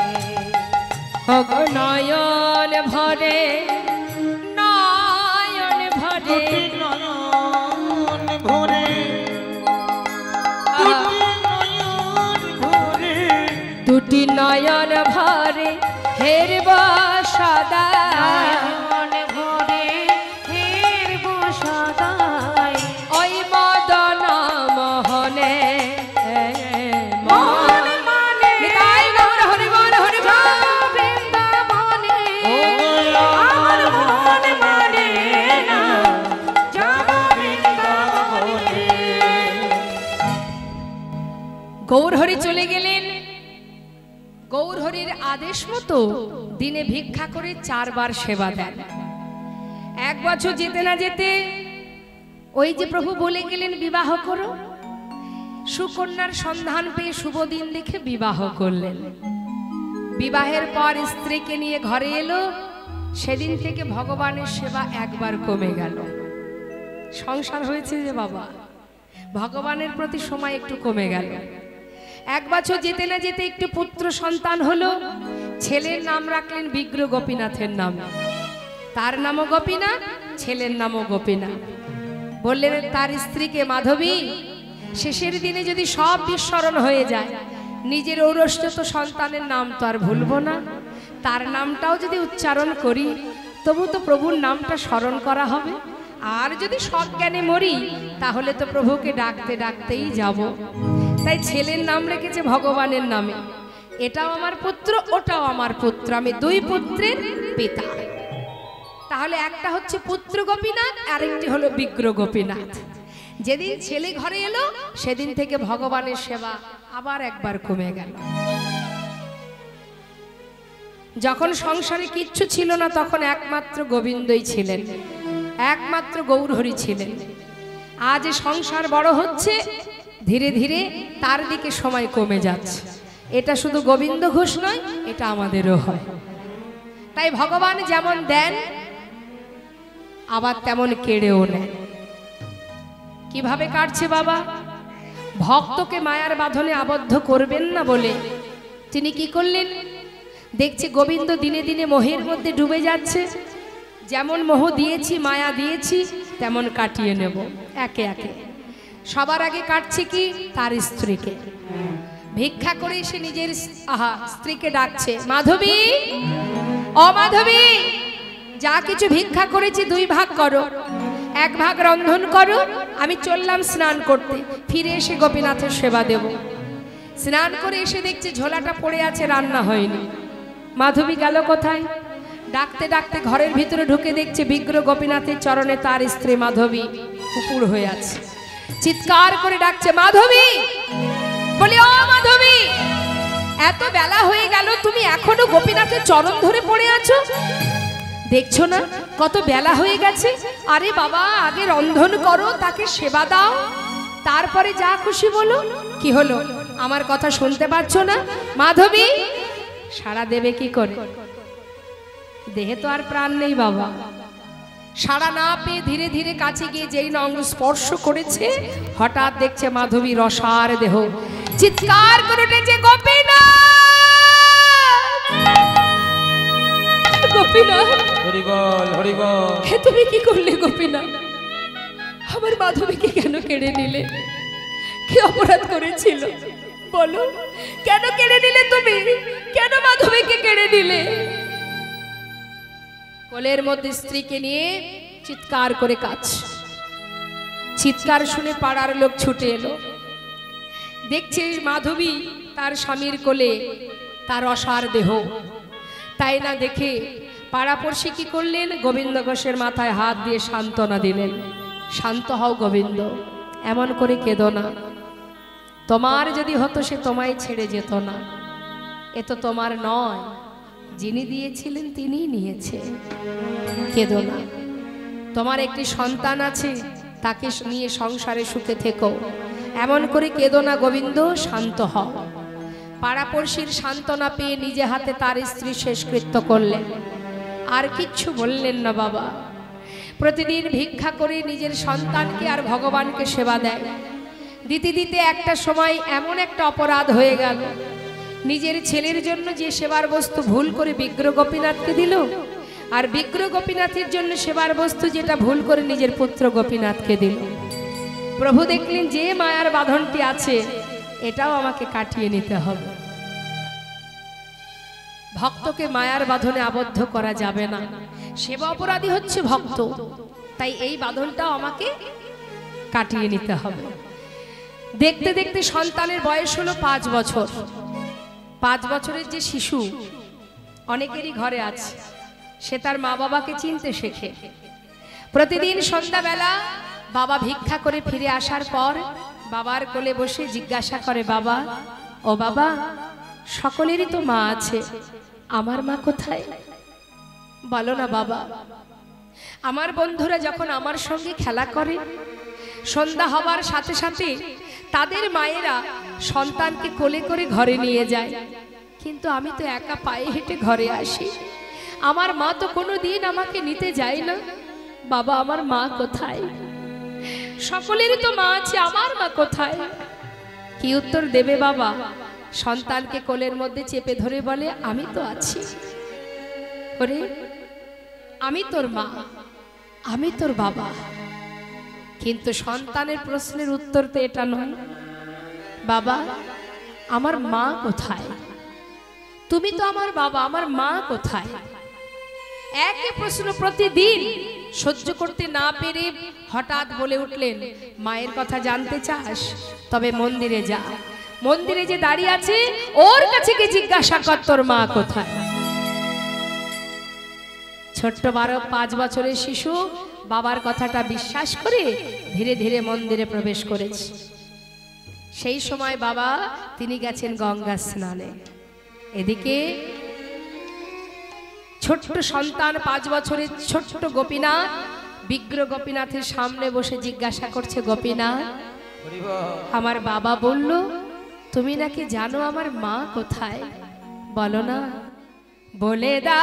ওগো নয়ন ভরে, নয়ন ভরে, দুটি নয়ন ভরে, দুটি নয়ন ভরে, দুটি নয়ন ভরে হেরব সদা। মনে ভরে হেরব সদাই, ওই মদন মোহনে মন মানে নিতাই গৌর হরি বল হরি বল। বৃন্দাবনে। ও আমার মন মানে না, যাব বৃন্দাবনে। গৌর হরি চলে গেলেন। গৌর হরির আদেশ মতো দিনে ভিক্ষা করে 4 বার সেবা দেন। 1 বছর যেতে না যেতে ওই যে প্রভু বলে গেলেন বিবাহ করো, সুকন্যার সন্ধান পেয়ে শুভ দিন দেখে বিবাহ করলেন। বিবাহের পর স্ত্রীকে নিয়ে ঘরে এলো, সেদিন থেকে ভগবানের সেবা একবার কমে গেল। সংসার হয়েছে যে বাবা, ভগবানের প্রতি সময় একটু কমে গেল। 1 বছর যেতে না যেতে একটু পুত্র সন্তান হলো, ছেলের নাম রাখলেন বিগ্রহ গোপীনাথের নাম। তার নামও গোপীনাথ, ছেলের নামও গোপীনাথ। বললেন তার স্ত্রীকে, মাধবী, শেষের দিনে যদি সব বিস্মরণ হয়ে যায়, নিজের ঔরসজাত সন্তানের নাম তো আর ভুলবো না, তার নামটাও যদি উচ্চারণ করি তবু তো প্রভুর নামটা স্মরণ করা হবে। আর যদি সজ্ঞানে মরি তাহলে তো প্রভুকে ডাকতে ডাকতেই যাব। তাই ছেলের নাম রেখেছে ভগবানের নামে। এটাও আমার পুত্র, ওটাও আমার পুত্র, আমি 2 পুত্রের পিতা। তাহলে একটা হচ্ছে পুত্র গোপীনাথ, আরেকটি হলো বিগ্রহ গোপীনাথ। যেদিন ছেলে ঘরে এলো সেদিন থেকে ভগবানের সেবা আবার একবার কমে গেল। যখন সংসারে কিচ্ছু ছিল না তখন একমাত্র গোবিন্দই ছিলেন, একমাত্র গৌরহরি ছিলেন। আজ সংসার বড় হচ্ছে, ধীরে ধীরে তার দিকে সময় কমে যাচ্ছে। এটা শুধু গোবিন্দ ঘোষ নয়, এটা আমাদেরও হয়। তাই ভগবান যেমন দেন আবার তেমন কেড়েও নেন। কিভাবে কাটছে বাবা? ভক্তকে মায়ার বাঁধনে আবদ্ধ করবেন না বলে তিনি কি করলেন? দেখছে গোবিন্দ দিনে দিনে মোহের মধ্যে ডুবে যাচ্ছে, যেমন মোহ দিয়েছি, মায়া দিয়েছি, তেমন কাটিয়ে নেব একে একে। সবার আগে কাটছে কি? তার স্ত্রীকে। ভিক্ষা করে এসে নিজের স্ত্রীকে ডাকছে, মাধবী, ও মাধবী, যা কিছু ভিক্ষা করেছি 2 ভাগ করো, 1 ভাগ রন্ধন করো, আমি চললাম স্নান করতে, ফিরে এসে গোপীনাথের সেবা দেব। স্নান করে এসে দেখছে ঝোলাটা পড়ে আছে, রান্না হয়নি। মাধবী গেল কোথায়? ডাকতে ডাকতে ঘরের ভিতরে ঢুকে দেখছে বিগ্রহ গোপীনাথের চরণে তার স্ত্রী মাধবী উপুর হয়ে আছে। চিৎকার করে ডাকছে, মাধবী, বলি ও মাধবী, এত বেলা হয়ে গেল, তুমি এখনো গোপীনাথের চরণ ধরে পড়ে আছো? দেখছো না কত বেলা হয়ে গেছে? আরে বাবা, আগে রন্ধন করো, তাকে সেবা দাও, তারপরে যা খুশি বলো। কি হলো, আমার কথা শুনতে পাচ্ছ না? মাধবী সাড়া দেবে কি করে? দেহে তো আর প্রাণ নেই বাবা। সাড়া না পেয়ে ধীরে ধীরে কাছে গিয়ে যেই না অঙ্গ স্পর্শ করেছে, হঠাৎ দেখছে মাধবী রসার দেহ। চিৎকার করে উঠেছে, গোপীনাথ, গোপীনাথ, হরি বল, হরি বল। হে তুমি কি করলে গোপীনাথ? আমার মাধবীকে কেন কেড়ে নিলে? কি অপরাধ করেছিল বলো? কেন কেড়ে নিলে তুমি? কেন মাধবীকে কেড়ে নিলে? কোলের মধ্যে স্ত্রীকে নিয়ে চিৎকার করে কাঁদছে। চিৎকার শুনে পাড়ার লোক ছুটে এলো, দেখছে মাধবী তার স্বামীর কোলে, তার অসার দেহ। তাই না দেখে পাড়াপড়শি কি করলেন? গোবিন্দ ঘোষের মাথায় হাত দিয়ে সান্ত্বনা দিলেন, শান্ত হও গোবিন্দ, এমন করে কেঁদো না, তোমার যদি হতো সে তোমায় ছেড়ে যেত না, এ তো তোমার নয়, যিনি দিয়েছিলেন তিনিই নিয়েছে, কেঁদো না। তোমার একটি সন্তান আছে, তাকে নিয়ে সংসারে সুখে থেকো, এমন করে কেঁদো না গোবিন্দ, শান্ত হও। পাড়াপড়শির সান্ত্বনা পেয়ে নিজে হাতে তার স্ত্রী শেষকৃত্য করলেন, আর কিচ্ছু বললেন না বাবা। প্রতিদিন ভিক্ষা করে নিজের সন্তানকে আর ভগবানকে সেবা দেয়। দিতে দিতে একটা সময় এমন একটা অপরাধ হয়ে গেল, নিজের ছেলের জন্য যে সেবার বস্তু ভুল করে বিগ্রহ গোপীনাথকে দিল, আর বিগ্রহ গোপীনাথের জন্য সেবার বস্তু যেটা ভুল করে নিজের পুত্র গোপীনাথকে দিল। প্রভু দেখলেন যে মায়ার বাঁধনটি আছে, এটাও আমাকে কাটিয়ে নিতে হবে। ভক্তকে মায়ার বাঁধনে আবদ্ধ করা যাবে না, সেবা অপরাধী হচ্ছে ভক্ত, তাই এই বাঁধনটাও আমাকে কাটিয়ে নিতে হবে। দেখতে দেখতে সন্তানের বয়স হলো 5 বছর। 5 বছরের যে শিশু অনেকেরই ঘরে আছে, সে তার মা বাবাকে চিনতে শেখে। প্রতিদিন সন্ধ্যাবেলা বাবা ভিক্ষা করে ফিরে আসার পর বাবার কোলে বসে জিজ্ঞাসা করে, বাবা, ও বাবা, সকলেরই তো মা আছে, আমার মা কোথায়? বলো না বাবা। আমার বন্ধুরা যখন আমার সঙ্গে খেলা করে, সন্ধ্যা হবার সাথে সাথে তাদের মায়েরা সন্তানকে কোলে করে ঘরে নিয়ে যায়, কিন্তু আমি তো একা পায়ে হেঁটে ঘরে আসি, আমার মা তো কোনোদিন আমাকে নিতে যায় না। বাবা, আমার মা কোথায়? সকলেরই তো মা আছে, আমার মা কোথায়? কি উত্তর দেবে বাবা? সন্তানকে কোলের মধ্যে চেপে ধরে বলে, আমি তো আছি, ওরে আমি তোর মা, আমি তোর বাবা। কিন্তু সন্তানের প্রশ্নের উত্তর তো এটা নয়, বাবা আমার মা কোথায়? তুমি তো আমার বাবা, আমার মা কোথায়? একই প্রশ্ন প্রতিদিন সহ্য করতে না পেরে হঠাৎ বলে উঠলেন, মায়ের কথা জানতে চাস? তবে মন্দিরে যা, মন্দিরে যে দাঁড়িয়ে আছে ওর কাছে গিয়ে জিজ্ঞাসা কর তোর মা কোথায়। ছোট্ট 5 বছরের শিশু বাবার কথাটা বিশ্বাস করে ধীরে ধীরে মন্দিরে প্রবেশ করেছে। সেই সময় বাবা তিনি গেছেন গঙ্গা স্নানে। এদিকে ছোট্ট সন্তান 5 বছরের ছোট্ট গোপীনাথ বিগ্রহ গোপীনাথের সামনে বসে জিজ্ঞাসা করছে, গোপীনাথ, আমার বাবা বলল তুমি নাকি জানো আমার মা কোথায়, বলো না, বলে দা।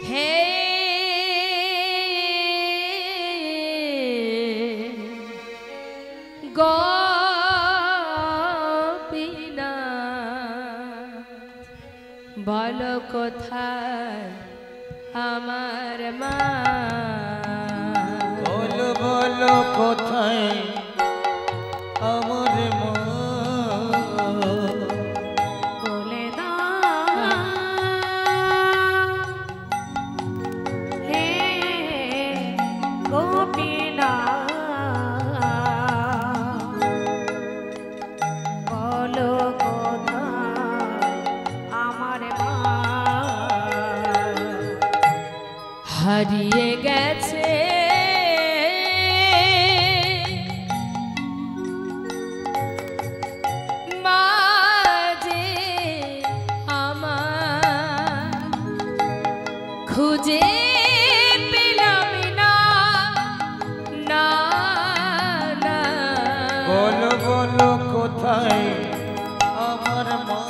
হে গোপীনাথ, বলো কোথায় আমার মা? বল বলো কোথায় আমার মা বলে দাও হে গোপীনাথ বলো কোথায় আমার মা হারিয়ে গেছে মা যে আমার খুঁজে পেলাম না না না বলো বলো কোথায় আমার মা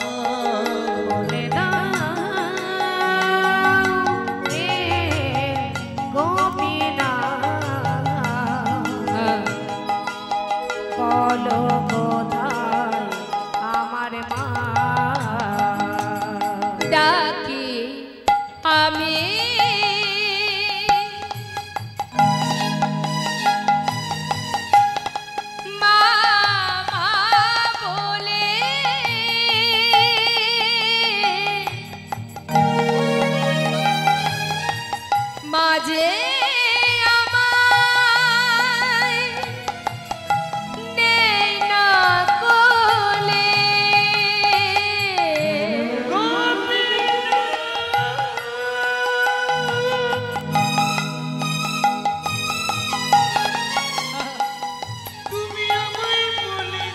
বলে দাও হে গোপীনাথ বলো কোথায় আমার মা ডাকি আমি মা মা বলে মাঝে আমায় নেই না কোলে তুমি আমায় বলে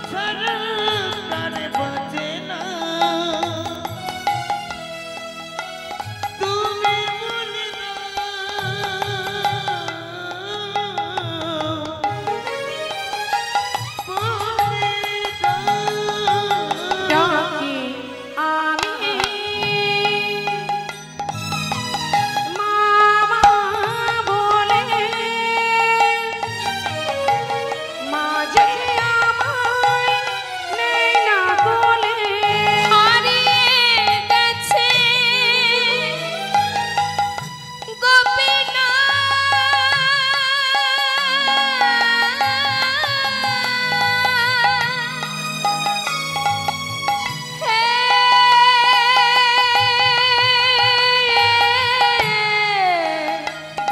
ছাড়া তার বাঁচে না তুমি বলে ডাকি আমি মা মা বলে মাঝে আমায় নেই না কোলে হারিয়ে গেছে গোপীনাথ হে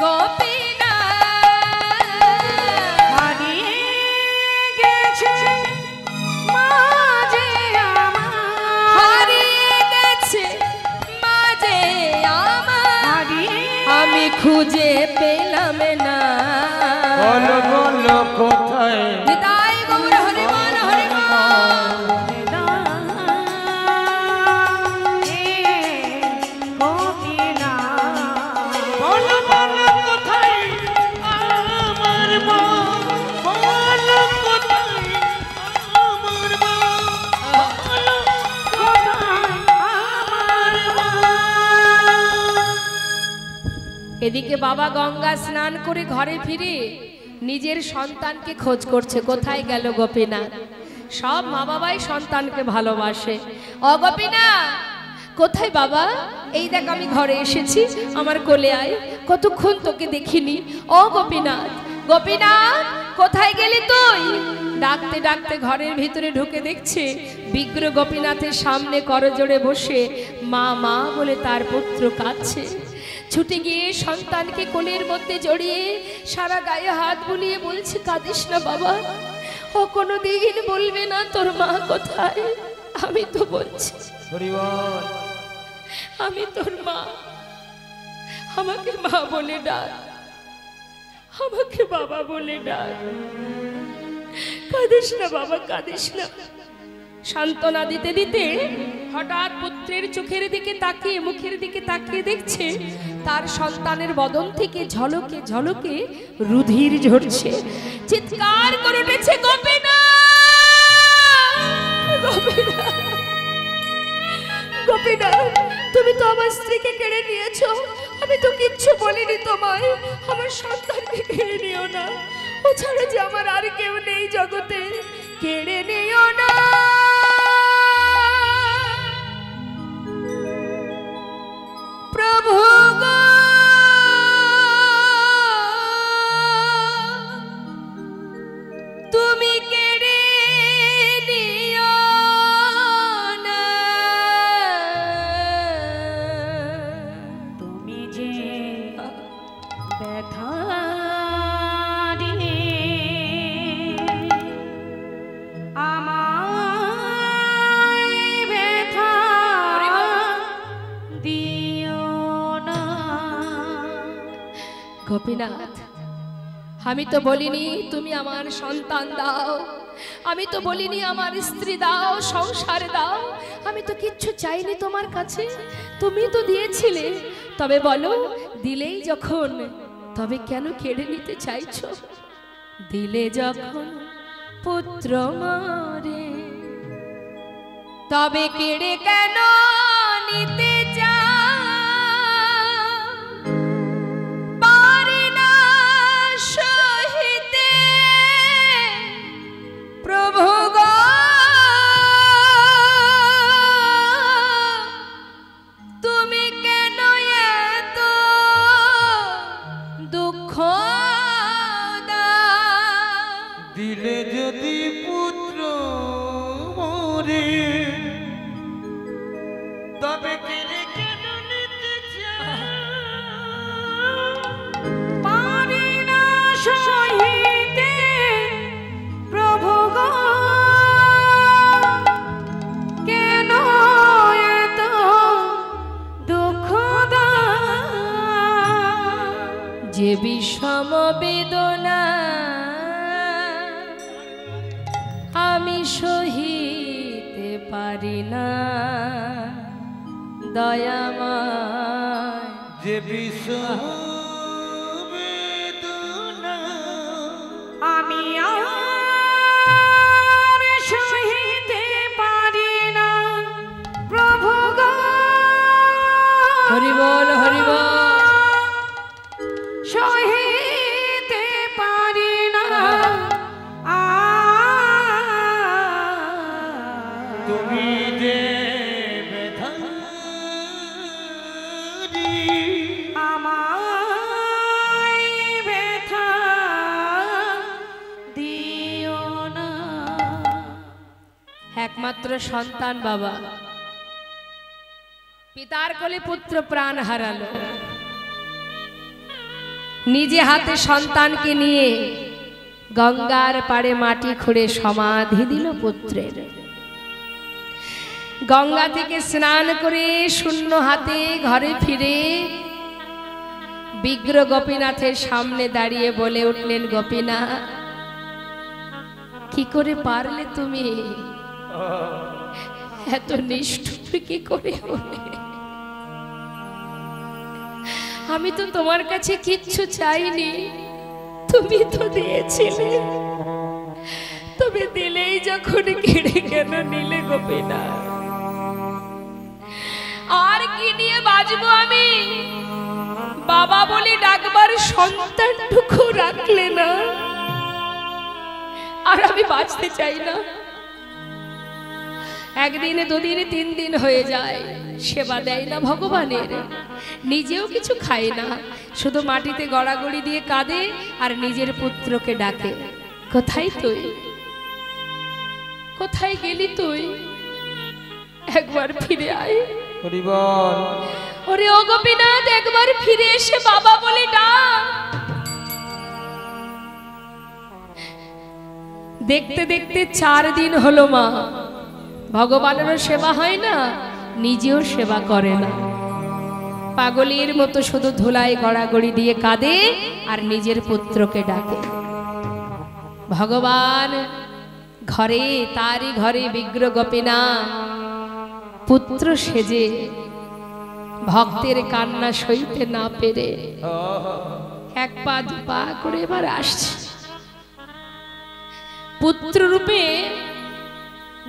গোপীনাথ হারিয়ে গেছে মাঝে আমার হারিয়ে গেছে মাঝে আমার হারিয়ে আমি খুঁজে পেলাম না বলো বলো কোথায় নিতাই গৌর হরে মান হরে মান বলো বলো কোথায় আমার মা বলো কোথায় আমার মা বলো এদিকে বাবা গঙ্গা স্নান করে ঘরে ফিরে নিজের সন্তানকে খোঁজ করছে কোথায় গেল গোপীনাথ। সব মা বাবাই সন্তানকে ভালোবাসে। অগোপীনাথ কোথায় বাবা? এই দেখ আমি ঘরে এসেছি, আমার কোলে আয়, কতক্ষণ তোকে দেখিনি। ও গোপীনাথ, গোপীনাথ কোথায় গেলি তুই? ডাকতে ডাকতে ঘরের ভিতরে ঢুকে দেখছে বিগ্রহ গোপীনাথের সামনে করজোড়ে বসে মা মা বলে তার পুত্র কাঁদছে। ছুটে গিয়ে সন্তানকে কোলের মধ্যে জড়িয়ে সারা গায়ে হাত বুলিয়ে বলছে, কাঁদিস না বাবা, ও কোনোদিন বলবে না তোর মা কোথায়। আমি তো বলছি হরিবল আমি তোর মা, আমাকে মা বলে ডাক, আমাকে বাবা বলে ডাক। কাঁদিস না বাবা, কাঁদিস না। সান্ত্বনা দিতে দিতে হঠাৎ পুত্রের চোখের দিকে তাকিয়ে, মুখের দিকে তাকিয়ে দেখছে তার সন্তানের বদন থেকে ঝলকে ঝলকে রুধির ঝরছে। চিৎকার করে উঠেছে, গোপীনাথ, গোপীনাথ, গোপীনাথ, তুমি তো আমার স্ত্রীকে কেড়ে নিয়েছো, আমি তো কিচ্ছু বলিনি তোমায়। আমার সন্তানকে কেড়ে নিও না, ও ছাড়া যে আমার আর কেউ নেই জগতে, কেড়ে নিও না। প্রভু গো তুমি কেড়ে নিও না, তুমি যে ব্যথা গোপীনাথ, আমি তো বলিনি তুমি আমার সন্তান দাও, আমি তো বলিনি আমার স্ত্রী দাও, সংসার দাও, আমি তো কিচ্ছু চাইনি তোমার কাছে, তুমি তো দিয়েছিলে। তবে বলো, দিলেই যখন তবে কেন কেড়ে নিতে চাইছো? দিলে যখন পুত্র মারে তবে কেড়ে কেন নিতে চাও? প্রভু গো তুমি কেন এত দুঃখ দাও? দিলে যদি পুত্র মরে তবে কেড়ে কেন নিতে চাও? পারি না সহিতে প্রভু গো কেন এত দুঃখ দাও? যে বিষম বেদনা আমি সহিতে পারি না, দয়াময় যে বিষম বেদনা আমি আর সহিতে পারি না প্রভু গো। হরি বল, হরি বল। সহিতে পারি না তুমি যে ব্যথা আমায় ব্যথা দিও না। একমাত্র সন্তান বাবা, পিতার কোলে পুত্র প্রাণ হারালো, নিজে হাতে সন্তানকে নিয়ে গঙ্গার পাড়ে মাটি খুঁড়ে সমাধি দিল পুত্রের। গঙ্গা থেকে স্নান করে শূন্য হাতে ঘরে ফিরে বিগ্র গোপীনাথের সামনে দাঁড়িয়ে বলে উঠলেন, গোপীনাথ কি করে পারলে তুমি? এত নিষ্ঠুর কি করে হলে? আমি তো তোমার কাছে কিচ্ছু চাইনি, তুমি তো দিয়েছিলে, তবে দিলেই যখন কেড়ে কেন নিলে গোপীনাথ? আর কি নিয়ে বাঁচবো আমি? বাবা বলে ডাকবার সন্তানটুকু রাখলে না, আর আমি বাঁচতে চাই না। একদিনে দুদিনে 3 দিন হয়ে যায়, সেবা দেয় না ভগবানের, নিজেও কিছু খায় না, শুধু মাটিতে গড়াগড়ি দিয়ে কাঁদে আর নিজের পুত্রকে ডাকে, কোথায় তুই, কোথায় গেলি তুই? একবার ফিরে আয়। হরি বল। ওরে ও গোপীনাথ, একবার ফিরে এসে বাবা বলে ডাক। দেখতে দেখতে 4 দিন হলো মা, ভগবানেরও সেবা হয় না, নিজেও সেবা করে না, পাগলের মতো শুধু ধুলায় গড়াগড়ি দিয়ে কাঁদে আর নিজের পুত্রকে ডাকে। ভগবান ঘরে, তারই ঘরে বিগ্র গোপীনাথ পুত্র সেজে ভক্তের কান্না সইতে না পেরে 1 পা 2 পা করে এবার আসছে। পুত্র রূপে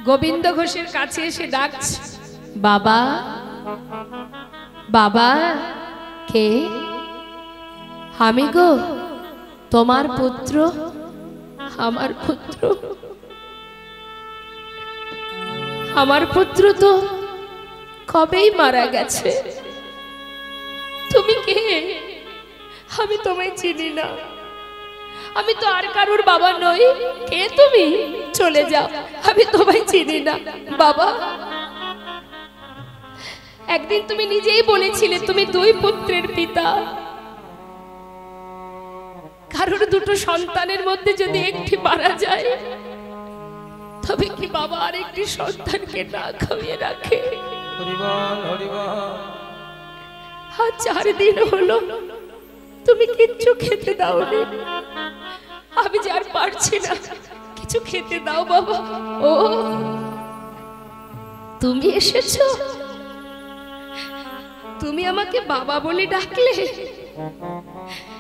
গোবিন্দ ঘোষের কাছে এসে ডাকছে, বাবা, বাবা। কে? আমি গো, তোমার পুত্র। আমার পুত্র? আমার পুত্র তো কবেই মারা গেছে। তুমি কে? আমি তোমায় চিনি না, আমি তো আর কারোর বাবা নই। কে তুমি? চলে যাও, আমি তোমায় চিনি না। বাবা, একদিন তুমি নিজেই বলেছিলে তুমি দুই পুত্রের পিতা। কারোর দুটো সন্তানের মধ্যে যদি একটি মারা যায়, তবে কি বাবা আর একটি সন্তানকে না খাইয়ে রাখে? হরিবল হরিবল। আজ 4 দিন হলো তুমি কিচ্ছু খেতে দাওনি। আমি যে আর পারছি না, কিছু খেতে দাও বাবা। ও, তুমি এসেছো? তুমি আমাকে বাবা বলে ডাকলে?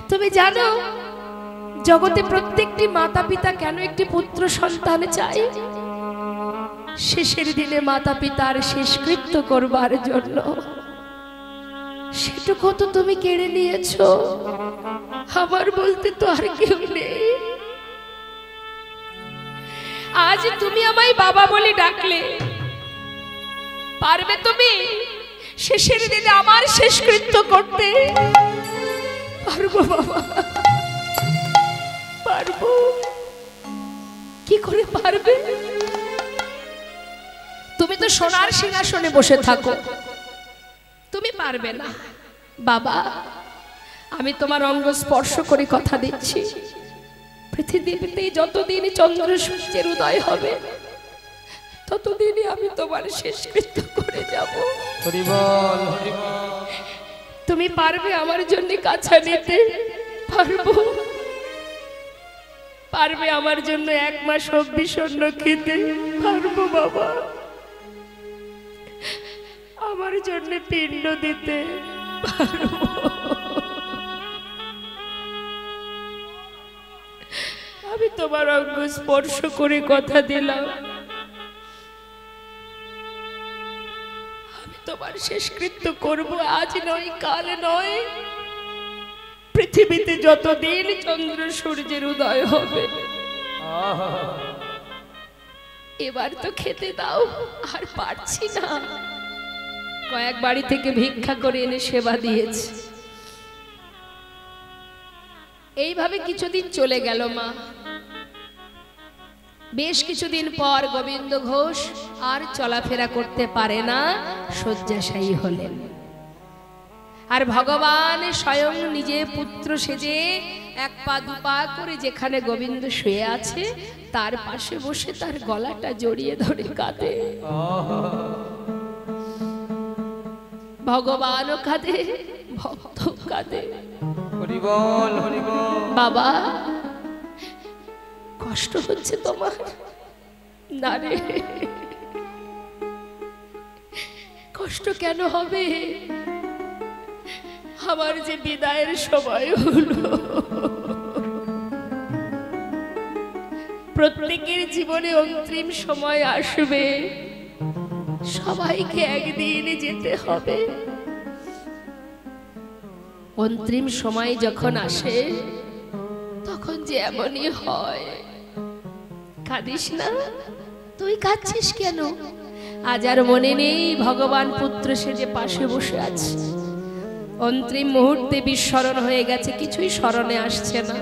তুমি জানো জগতে প্রত্যেকটি মাতা পিতা কেন একটি পুত্র সন্তান চায়? শেষের দিনে মাতা পিতার শেষকৃত্য করবার জন্য। সেটুকু তো তুমি কেড়ে নিয়েছো। আমার বলতে তো আর কেউ নেই। আজ তুমি আমায় বাবা বলে ডাকলে, পারবে তুমি শেষের দিনে আমার শেষকৃত্য করতে? পারবো বাবা, পারবো। কি করে পারবে? তুমি তো সোনার সিংহাসনে বসে থাকো, তুমি পারবে না। বাবা, আমি তোমার অঙ্গ স্পর্শ করে কথা দিচ্ছি, পৃথিবীতে যতদিন চন্দ্র সূর্যের উদয় হবে, ততদিনই আমি তোমার শেষকৃত্য করে যাব। হরিবল হরিবল। তুমি পারবে আমার জন্য কাছা নিতে? পারবো। পারবে আমার জন্য 1 মাস অবধি স্বর্ণ খেতে? পারবো বাবা। আমার জন্য পিণ্ড দিতে পারবো। আমি তোমার অঙ্গ স্পর্শ করে কথা দিলাম, আমি তোমার শেষকৃত্য করব। আজ নয়, কাল নয়, পৃথিবীতে যতদিন চন্দ্র সূর্যের উদয় হবে। এবার তো খেতে দাও, আর পারছি না। কয়েক বাড়ি থেকে ভিক্ষা করে এনে সেবা দিয়েছে। এইভাবে কিছুদিন চলে গেল মা। বেশ কিছুদিন পর গোবিন্দ ঘোষ আর চলাফেরা করতে পারে না, শয্যাশায়ী হলেন। আর ভগবান স্বয়ং নিজে পুত্র সেজে 1 পা 2 পা করে যেখানে গোবিন্দ শুয়ে আছে তার পাশে বসে তার গলাটা জড়িয়ে ধরে কাঁদে। ভগবানও কাঁদে, ভক্ত কাঁদে। হরিবল হরিবল। বাবা, কষ্ট হচ্ছে তোমার? না রে, কষ্ট কেন হবে? আমার যে বিদায়ের সময় হলো। প্রত্যেকের জীবনে অন্তিম সময় আসবে, সবাইকে একদিন যেতে হবে। অন্তিম সময় যখন আসে তখন যে এমনই হয়। কাঁদিস না, তুই কাঁদছিস কেন? আজ আর মনে নেই ভগবান পুত্র সেজে পাশে বসে আছে। অন্তিম মুহূর্তে বিস্মরণ হয়ে গেছে, কিছুই স্মরণে আসছে না।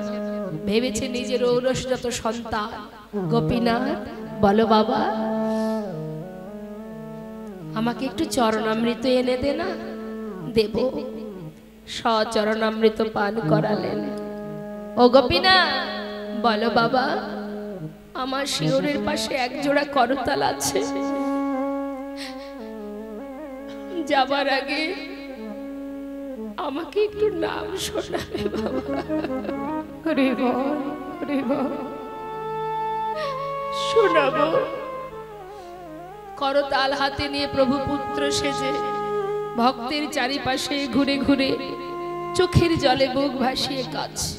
ভেবেছে নিজের ঔরসজাত সন্তান গোপীনাথ। বলো বাবা, আমাকে একটু চরণামৃত এনে দে না। দেব। সচরণামৃত পান করালেন। ও গোপীনাথ, বলো বাবা, আমার শিওরের পাশে 1 জোড়া করতাল আছে, যাবার আগে আমাকে একটু নাম শোনাবে বাবা। হরি বল, হরি বল। শোনাবো। করতাল হাতে নিয়ে প্রভু পুত্র সেজে ভক্তের চারিপাশে ঘুরে ঘুরে চোখের জলে বুক ভাসিয়ে কাঁদছে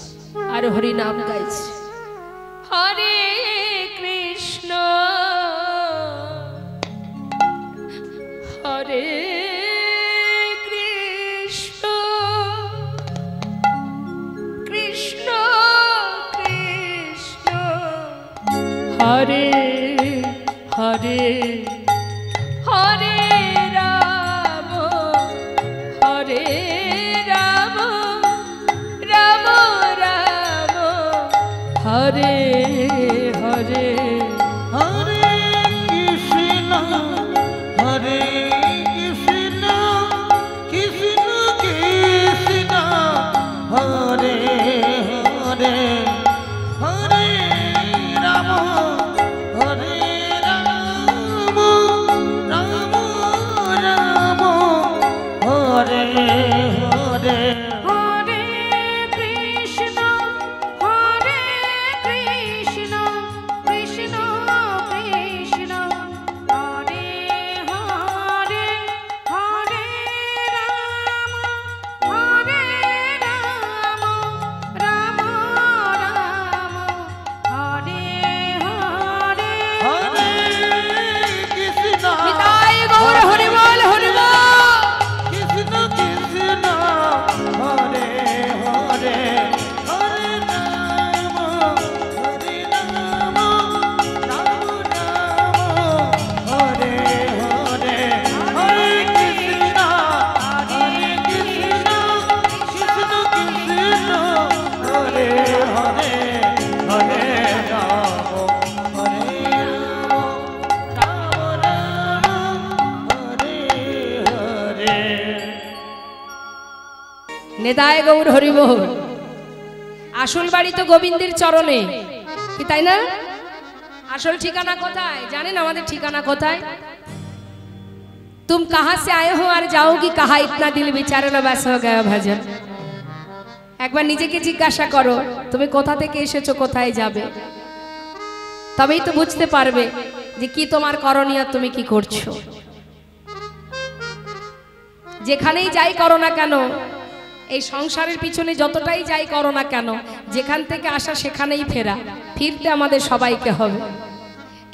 আর হরি নাম গাইছে। হরে কৃষ্ণ হরে কৃষ্ণ কৃষ্ণ কৃষ্ণ হরে হরে হরে রাম হরে রাম হরে হরে হরে কৃষ্ণ হরে কৃষ্ণ কৃষ্ণ কৃষ্ণ হরে হরে হরে রাম হরে রাম রাম রাম হরে হরে হরে কৃষ্ণ কৃষ্ণ কৃষ্ণ কৃষ্ণ হরে হরে হরে রাম রাম রাম হরে হরে হরে কৃষ্ণ নিতাই গৌর হরি বল হরি বল। কৃষ্ণ কৃষ্ণ হরে হরে হরে রাম রাম রাম হরে হরে হরে কৃষ্ণ কৃষ্ণ কৃষ্ণ হরে হরে হরে রাম রাম হরে হরে নেতায় গৌর হরি বল। আসল বাড়ি তো গোবিন্দের চরণে, কি তাই না? আসল ঠিকানা কোথায় জানেন? আমাদের ঠিকানা কোথায়? তুম কাহা সে আয়ে হো আর যাওগি কাহা, ইতনা দিল বিচারে না ব্যাস হয়ে গয়া ভজন। একবার নিজেকে জিজ্ঞাসা করো, তুমি কোথা থেকে এসেছো, কোথায় যাবে? তবেই তো বুঝতে পারবে যে কি তোমার করণীয়, তুমি কি করছো। যেখানেই যাই করো না কেন, এই সংসারের পিছনে যতটাই যাই করো না কেন, যেখান থেকে আসা সেখানেই ফেরা। ফিরতে আমাদের সবাইকে হবে,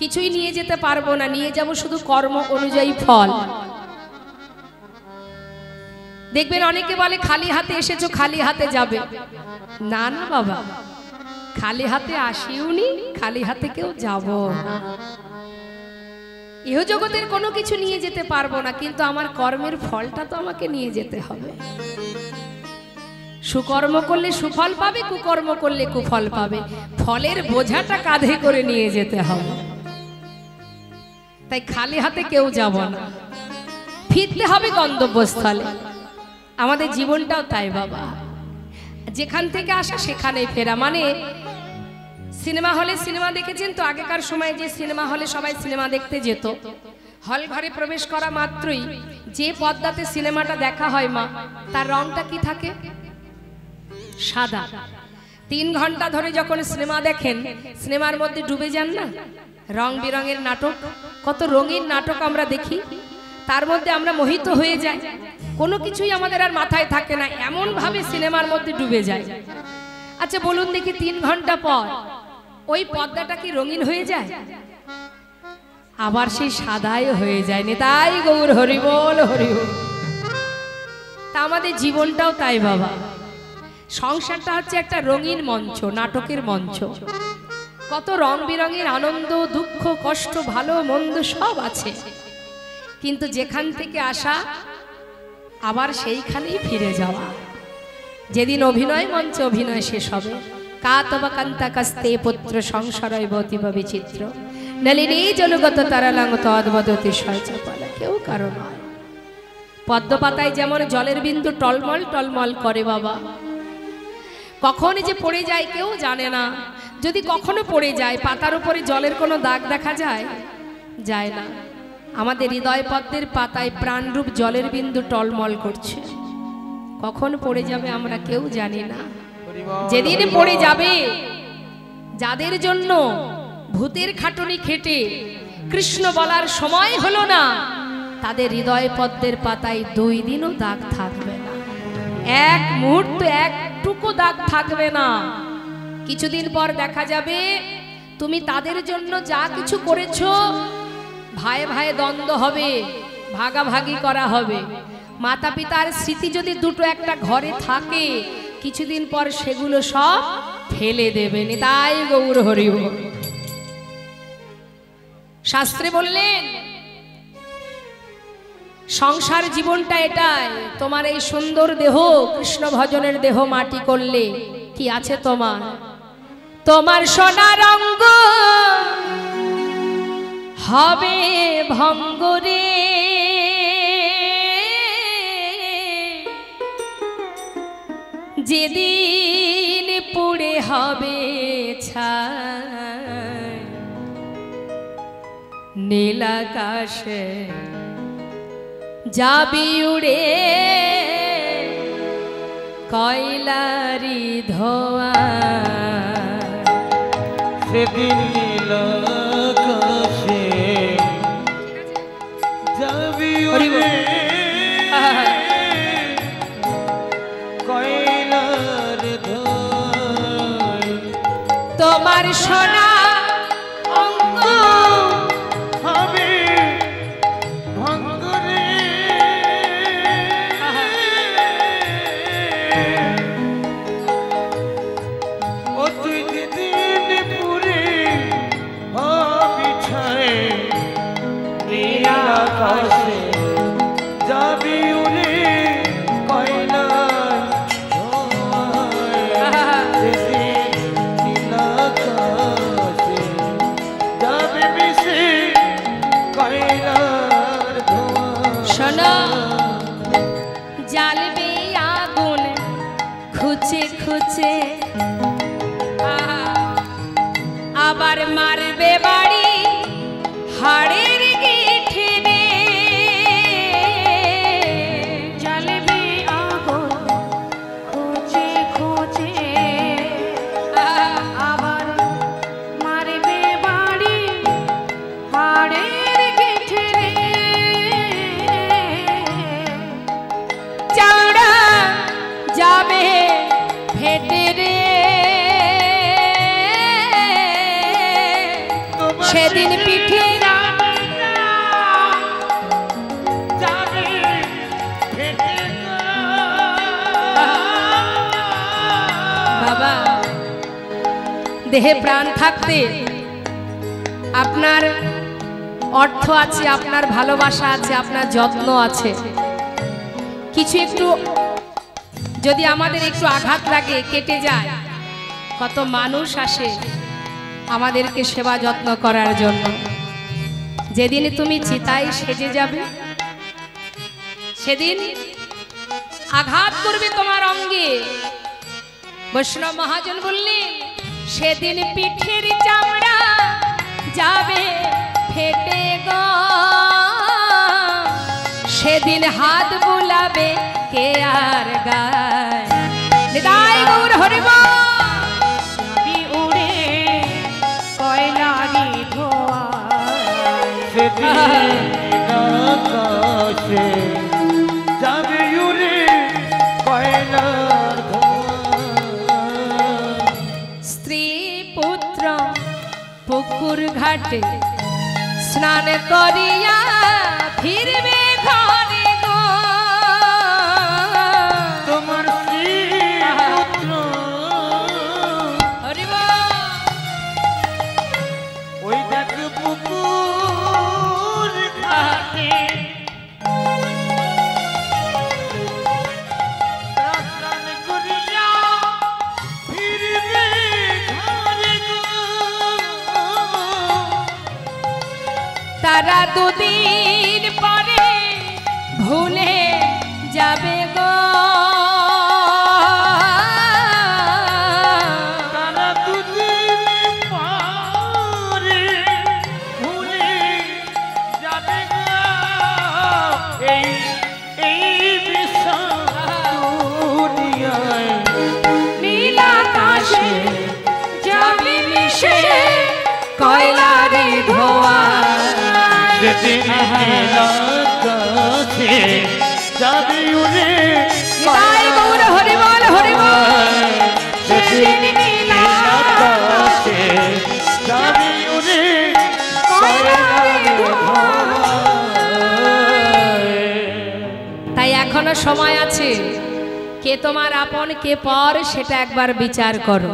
কিছুই নিয়ে যেতে পারবো না, নিয়ে যাব শুধু কর্ম অনুযায়ী ফল। দেখবেন অনেকে বলে খালি হাতে এসেছো, খালি হাতে যাবে। না না বাবা, খালি হাতে আসিওনি, খালি হাতে কেউ যাব না। ইহ জগতের কোনো কিছু নিয়ে যেতে পারবো না, কিন্তু আমার কর্মের ফলটা তো আমাকে নিয়ে যেতে হবে। সুকর্ম করলে সুফল পাবে, কুকর্ম করলে কুফল পাবে। ফলের বোঝাটা কাঁধে করে নিয়ে যেতে হবে। তাই খালি হাতে কেউ যাব না, ফিরতে হবে গন্তব্যস্থলে। আমাদের জীবনটাও তাই বাবা, যেখান থেকে আসা সেখানেই ফেরা। মানে সিনেমা হলে সিনেমা দেখেছেন তো, আগেকার সময় যে সিনেমা হলে সবাই সিনেমা দেখতে যেত, হল ঘরে প্রবেশ করা মাত্রই যে পর্দাতে সিনেমাটা দেখা হয় মা, তার রংটা কি থাকে? সাদা। 3 ঘন্টা ধরে যখন সিনেমা দেখেন, সিনেমার মধ্যে ডুবে যান না, রং বেরঙের নাটক, কত রঙিন নাটক আমরা দেখি, তার মধ্যে আমরা মোহিত হয়ে যাই, কোনো কিছুই আমাদের আর মাথায় থাকে না, এমন ভাবে সিনেমার মধ্যে ডুবে যায়। আচ্ছা বলুন দেখি, 3 ঘন্টা পর ওই পর্দাটা কি রঙিন হয়ে যায়? আবার সেই সাদাই হয়ে যায়। নেতাই গৌর হরি বল হরি বল। তা আমাদের জীবনটাও তাই বাবা, সংসারটা হচ্ছে একটা রঙিন মঞ্চ, নাটকের মঞ্চ। কত রং বেরঙের আনন্দ, দুঃখ, কষ্ট, ভালো মন্দ সব আছে, কিন্তু যেখান থেকে আসা আবার সেইখানেই ফিরে যাওয়া। যেদিন অভিনয় মঞ্চে অভিনয় শেষ হবে, কাতবা কান্তা কাস্তে পুত্র সংসারয় বতিব বিচিত্র নলিনী জলগত তারালাঙ্গ তদ্বদতি শয়চপলা। কেউ কারো নয়। পদ্ম পাতায় যেমন জলের বিন্দু টলমল টলমল করে বাবা, কখন যে পড়ে যায় কেউ জানে না। যদি কখনো পড়ে যায়, পাতার উপরে জলের কোনো দাগ দেখা যায়? যায় না। আমাদের হৃদয় পদ্মের পাতায় প্রাণরূপ জলের বিন্দু টলমল করছে, কখন পড়ে যাবে আমরা কেউ জানি না। যেদিন পড়ে যাবে, যাদের জন্য ভূতের খাটুনি খেটে কৃষ্ণ বলার সময় হলো না, তাদের হৃদয় পদ্মের পাতায় 2 দিনও দাগ থাকবে না, এক মুহূর্ত একটুকু দাগ থাকবে না। কিছুদিন পর দেখা যাবে তুমি তাদের জন্য যা কিছু করেছো, ভাই ভাই দ্বন্দ্ব হবে, ভাগাভাগি করা হবে। মাতা পিতার স্মৃতি যদি দুটো একটা ঘরে থাকে, কিছুদিন পর সেগুলো সব ফেলে দেবে। নিতাই গৌর হরি বল। শাস্ত্রে বললেন সংসার জীবনটা এটাই, তোমার এই সুন্দর দেহ, কৃষ্ণ ভজনের দেহ মাটি করলে কি আছে তোমার? তোমার সোনার অঙ্গ হবে ভঙ্গরে, যেদিন পুড়ে হবে ছাই নীল আকাশে যাবি উড়ে কয়লারি ধোয়া। সেদিন নীল আকাশে যাবি উড়ে কয়লার ধোঁয়ায়। তোমার সোনা অঙ্গ হবে ভঙ্গরে, ও তুই যেদিন পুরে হবি ছাই নীল আকাশে যাবি উড়ে কয়লার ধোঁয়ায়। যেদিন নীল আকাশে যাবি মিশে কয়লার ধোঁয়া। শোনো, জ্বালবে আগুন খুঁচে খুঁচে, আবার মারবে বাড়ি হাড়ের গেঠে রে। জ্বালবে আগুন খুঁজে খুঁজে, আবার মারবে বাড়ি হাড়ের গেঠে রে। চাওড়া যাবে ফেটে রে, সেদিন পিঠে যাবে ফেটে গো। বাবা, দেহে প্রাণ থাকতে আপনার অর্থ আছে, আপনার ভালোবাসা আছে, আপনার যত্ন আছে। কিছু একটু যদি আমাদের একটু আঘাত লাগে, কেটে যায়, কত মানুষ আসে আমাদেরকে সেবা যত্ন করার জন্য। যেদিন তুমি চিতায় সেজে যাবে, সেদিন আঘাত করবে তোমার অঙ্গে। বৈষ্ণব মহাজন বললেন, সেদিন পিঠের চামড়া যাবে ফেটে গো, সেদিন হাত বুলাবে কে আর গায়। নিতাই গৌর হরি বল। যাবি উড়ে কয়লারি ধোঁয়ায়। সেদিন আকাশে যাবে উড়ে কয়লার ধোঁয়া। স্ত্রী পুত্র পুকুর ঘাটে স্নান করিয়া ফিরবে ঘরে গো। তোমার স্ত্রী পুত্র হরি বল। ওই দেখ পুকুর ঘাটে স্নান করিয়া ফিরবে ঘরে গো। তারা দুদিন পরে ভুলে যাবে গো। তারা দুদিন পরে ভুলে যাবে গো। এই বিশাল দুনিয়ায় নীল আকাশে যাবি মিশে কয়লারি ধোঁয়া। যেদিন নীল আকাশে যাবে উড়ে নিতাই গৌর হরি বল, হরি বল। যেদিন নীল আকাশে যাবে উড়ে কয়লার ধোঁয়ায়। তাই এখনো সময় আছে, কে তোমার আপন কে পর সেটা একবার বিচার করো।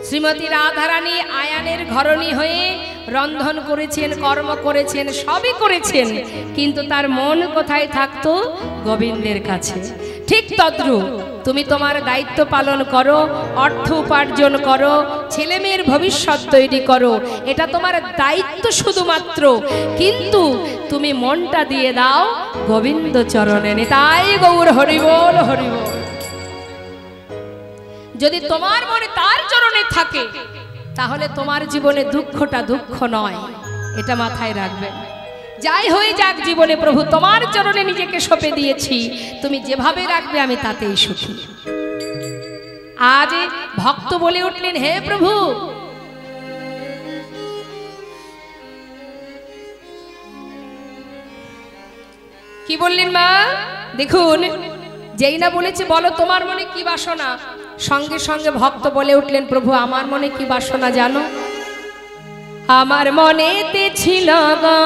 শ্রীমতী রাধারানী আয়ানের ঘরণী হয়ে রন্ধন করেছেন, কর্ম করেছেন, সবই করেছেন, কিন্তু তার মন কোথায় থাকতো? গোবিন্দের কাছে। ঠিক তদ্রূপ তুমি তোমার দায়িত্ব পালন করো, অর্থ উপার্জন করো, ছেলে মেয়ের ভবিষ্যৎ তৈরি করো, এটা তোমার দায়িত্ব শুধুমাত্র। কিন্তু তুমি মনটা দিয়ে দাও গোবিন্দ চরণে। নিতাই গৌর হরি বল, হরি বল। যদি তোমার মনে তার চরণে থাকে তাহলে তোমার জীবনে দুঃখটা দুঃখ নয়, এটা মাথায় রাখবে। যাই হয়ে যাক জীবনে, প্রভু তোমার চরণে নিজেকে সঁপে দিয়েছি, তুমি যেভাবে রাখবে আমি তাতেই সুখী। আজ ভক্ত বলে উঠলেন, হে প্রভু, কি বললেন মা? দেখুন, যেই না বলেছে বলো তোমার মনে কি বাসনা, সঙ্গে সঙ্গে ভক্ত বলে উঠলেন, প্রভু আমার মনে কি বাসনা জানো? আমার মনেতে ছিল গো।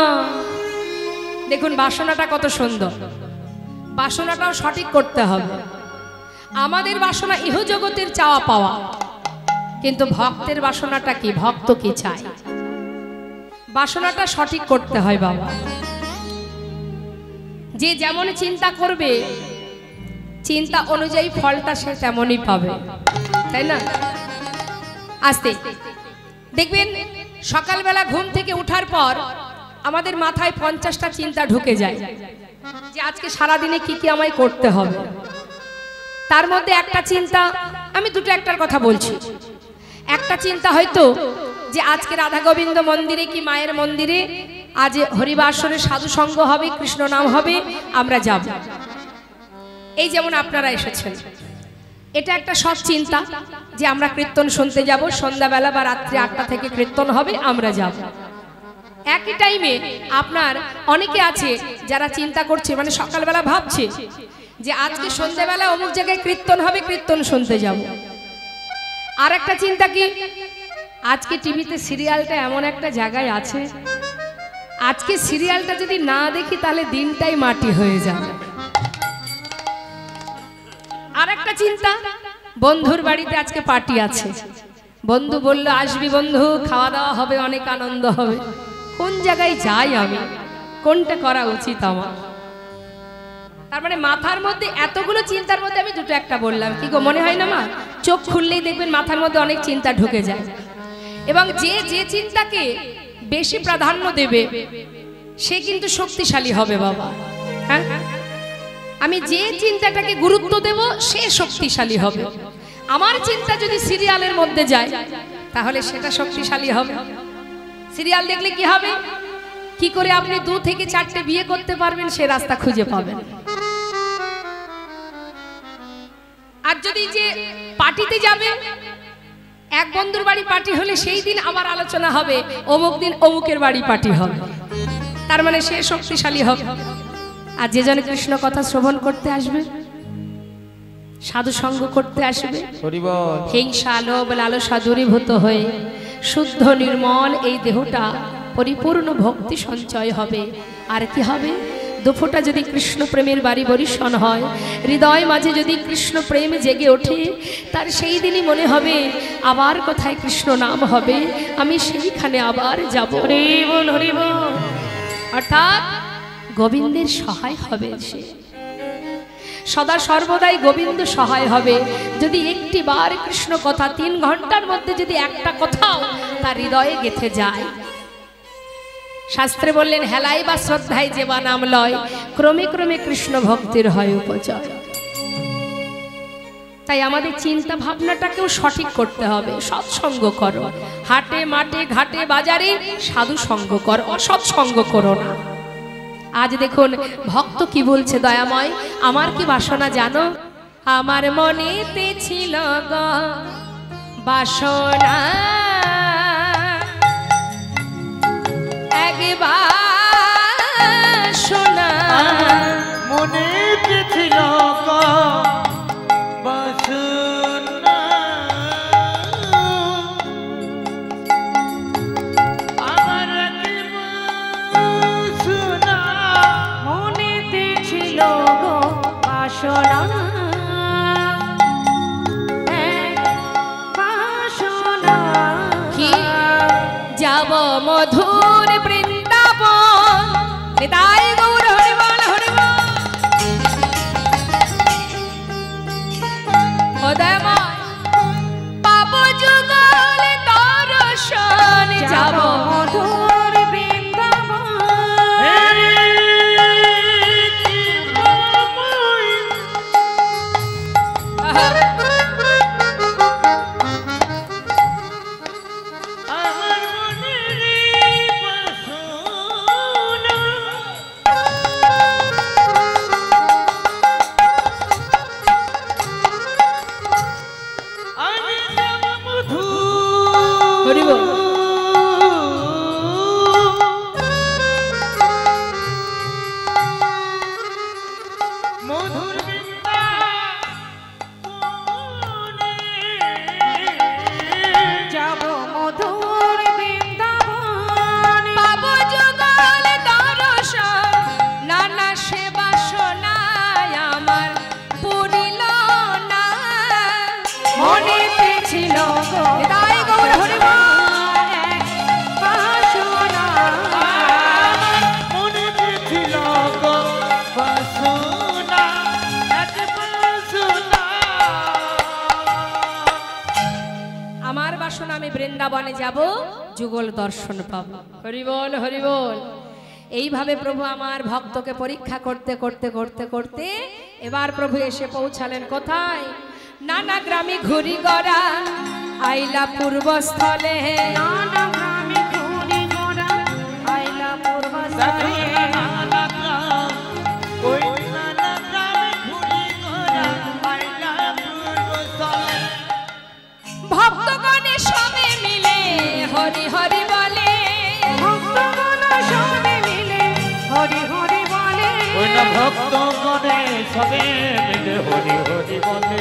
দেখুন বাসনাটা কত সুন্দর, বাসনাটাও সঠিক করতে হবে। আমাদের বাসনা ইহ জগতের চাওয়া পাওয়া, কিন্তু ভক্তের বাসনাটা কি, ভক্ত কি চায়, বাসনাটা সঠিক করতে হয় বাবা। যে যেমন চিন্তা করবে, চিন্তা অনুযায়ী ফলটা সে তেমনই পাবে, তাই না? আস্তে দেখবেন সকালবেলা ঘুম থেকে ওঠার পর আমাদের মাথায় 50টা চিন্তা ঢুকে যায় যে আজকে সারাদিনে কি কি আমায় করতে হবে। তার মধ্যে একটা চিন্তা, আমি দুটো একটার কথা বলছি, একটা চিন্তা হয়তো যে আজকে রাধা গোবিন্দ মন্দিরে কি মায়ের মন্দিরে আজ হরিবাসরে সাধু সঙ্গ হবে, কৃষ্ণ নাম হবে, আমরা যাব। এই যেমন আপনারা এসেছেন, এটা একটা সৎ চিন্তা যে আমরা কীর্তন শুনতে যাব, সন্ধ্যাবেলা বা রাত্রি 8টা থেকে কীর্তন হবে, আমরা যাব। একই টাইমে আপনার অনেকে আছে যারা চিন্তা করছে, মানে সকালবেলা ভাবছে যে আজকে সন্ধ্যাবেলা অমুক জায়গায় কীর্তন হবে, কীর্তন শুনতে যাব। আর একটা চিন্তা কি, আজকে টিভিতে সিরিয়ালটা এমন একটা জায়গায় আছে, আজকে সিরিয়ালটা যদি না দেখি তাহলে দিনটাই মাটি হয়ে যাবে। আর একটা চিন্তা, বন্ধুর বাড়িতে আজকে পার্টি আছে, বন্ধু বলল আসবি বন্ধু, খাওয়া দাওয়া হবে, অনেক আনন্দ হবে, কোন জায়গায় যাই আমি, কোনটা করা উচিত আমার? তার মানে মাথার মধ্যে এতগুলো চিন্তার মধ্যে আমি দুটো একটা বললাম, কি গো মনে হয় না মা? চোখ খুললেই দেখবেন মাথার মধ্যে অনেক চিন্তা ঢুকে যায়, এবং যে যে চিন্তাকে বেশি প্রাধান্য দেবে সে কিন্তু শক্তিশালী হবে বাবা। হ্যাঁ, আমি যে চিন্তাটাকে গুরুত্ব দেব সে শক্তিশালী হবে। আমার চিন্তা যদি সিরিয়ালের মধ্যে যায় তাহলে সেটা শক্তিশালী হবে। সিরিয়াল দেখলে কি হবে, কি করে আপনি 2 থেকে 4টে বিয়ে করতে পারবেন সে রাস্তা খুঁজে পাবেন। আর যদি যে পার্টিতে যাবে, এক বন্ধুর বাড়ি পার্টি হলে সেই দিন আবার আলোচনা হবে অমুক দিন অমুকের বাড়ি পার্টি হবে, তার মানে সে শক্তিশালী হবে। আর যে জন কৃষ্ণ কথা শ্রবণ করতে আসবে, সাধু সঙ্গ করতে আসবে, হিংসা লোভ লালসা দূরীভূত হয়ে শুদ্ধ নির্মল এই দেহটা পরিপূর্ণ ভক্তি সঞ্চয় হবে। আর কি হবে, দুফোটা যদি কৃষ্ণ প্রেমের বাড়ি বরিশন হয়, হৃদয় মাঝে যদি কৃষ্ণ প্রেম জেগে ওঠে, তার সেই দিনই মনে হবে আবার কোথায় কৃষ্ণ নাম হবে, আমি সেইখানে আবার যাব। হরি বল, হরি বল। অর্থাৎ গোবিন্দের সহায় হবে সে, সদা সর্বদাই গোবিন্দ সহায় হবে। যদি একটি বার কৃষ্ণ কথা 3 ঘন্টার মধ্যে যদি একটা কথাও তার হৃদয়ে গেঁথে যায়, শাস্ত্রে বললেন হেলাই বা শ্রদ্ধায় যে বা নাম লয়, ক্রমে ক্রমে কৃষ্ণ ভক্তির হয় উপচয়। তাই আমাদের চিন্তা ভাবনাটাকেও সঠিক করতে হবে। সৎসঙ্গ করো, হাটে মাঠে ঘাটে বাজারে সাধু সঙ্গ করো, অসৎসঙ্গ করো না। আজ দেখুন ভক্ত কি বলছে, দয়াময় আমার কি বাসনা জানো? আমার মনেতে ছিল গো বাসনা, একবার শোনা মনেতে ছিল গো বাসনা, আমার বাসনা মনেতে ছিল গো বাসনা, বাসনা কি যাব মধুর বৃন্দাবন। নিতাই গৌর হরি বল, হরি বল। যাব মধুর বৃন্দাবন। আমার মনের বাসনা আমি যাব মধু হরি বল। মধুর বৃন্দাবনে যাব মধুর বৃন্দাবন। পাবো যুগল দর্শন, নানা সে বাসনায় আমার পুরিল না। মনেতে ছিল গো তাই গৌর হরি বল। এক বাসনা। মনেতে ছিল গো বাসনা, এক বাসনা। আমার বাসনা আমি বৃন্দাবনে যাব, যুগল দর্শন পাবো। হরি বল হরি বল। এইভাবে প্রভু আমার ভক্তকে পরীক্ষা করতে করতে করতে করতে এবার প্রভু এসে পৌঁছালেন কোথায়? নানা গ্রামে ঘুরি গড়া আইলা পূর্বস্থলে। নানা গ্রামে ঘুরি ঘোরা আইলা পূর্বস্থলে। নানা গ্রাম, ওই নানা গ্রামে ঘুরি ঘোরা আইলা পূর্বস্থলে। ভক্তগণে সবে মিলে হরি হরি বলে। ভক্তগণ সবে মিলে হরি হরি বলে। ওই না ভক্তগণে সবে মিলে হরি হরি বলে।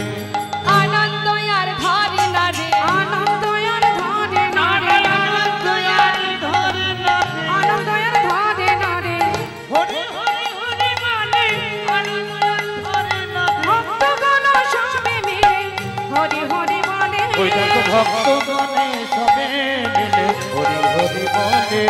আনন্দ আর ধরে না রে, আনন্দ আর ধরে না রে। আনন্দ আর ধরে না রে। আনন্দ আর ধরে না রে। হরি হরি হরি বলে, আনন্দ আর ধরে না রে। ভক্তগণ সবে মিলে হরি হরি বলে। ওই দেখো ভক্তগণে সবে মিলে হরি হরি বলে।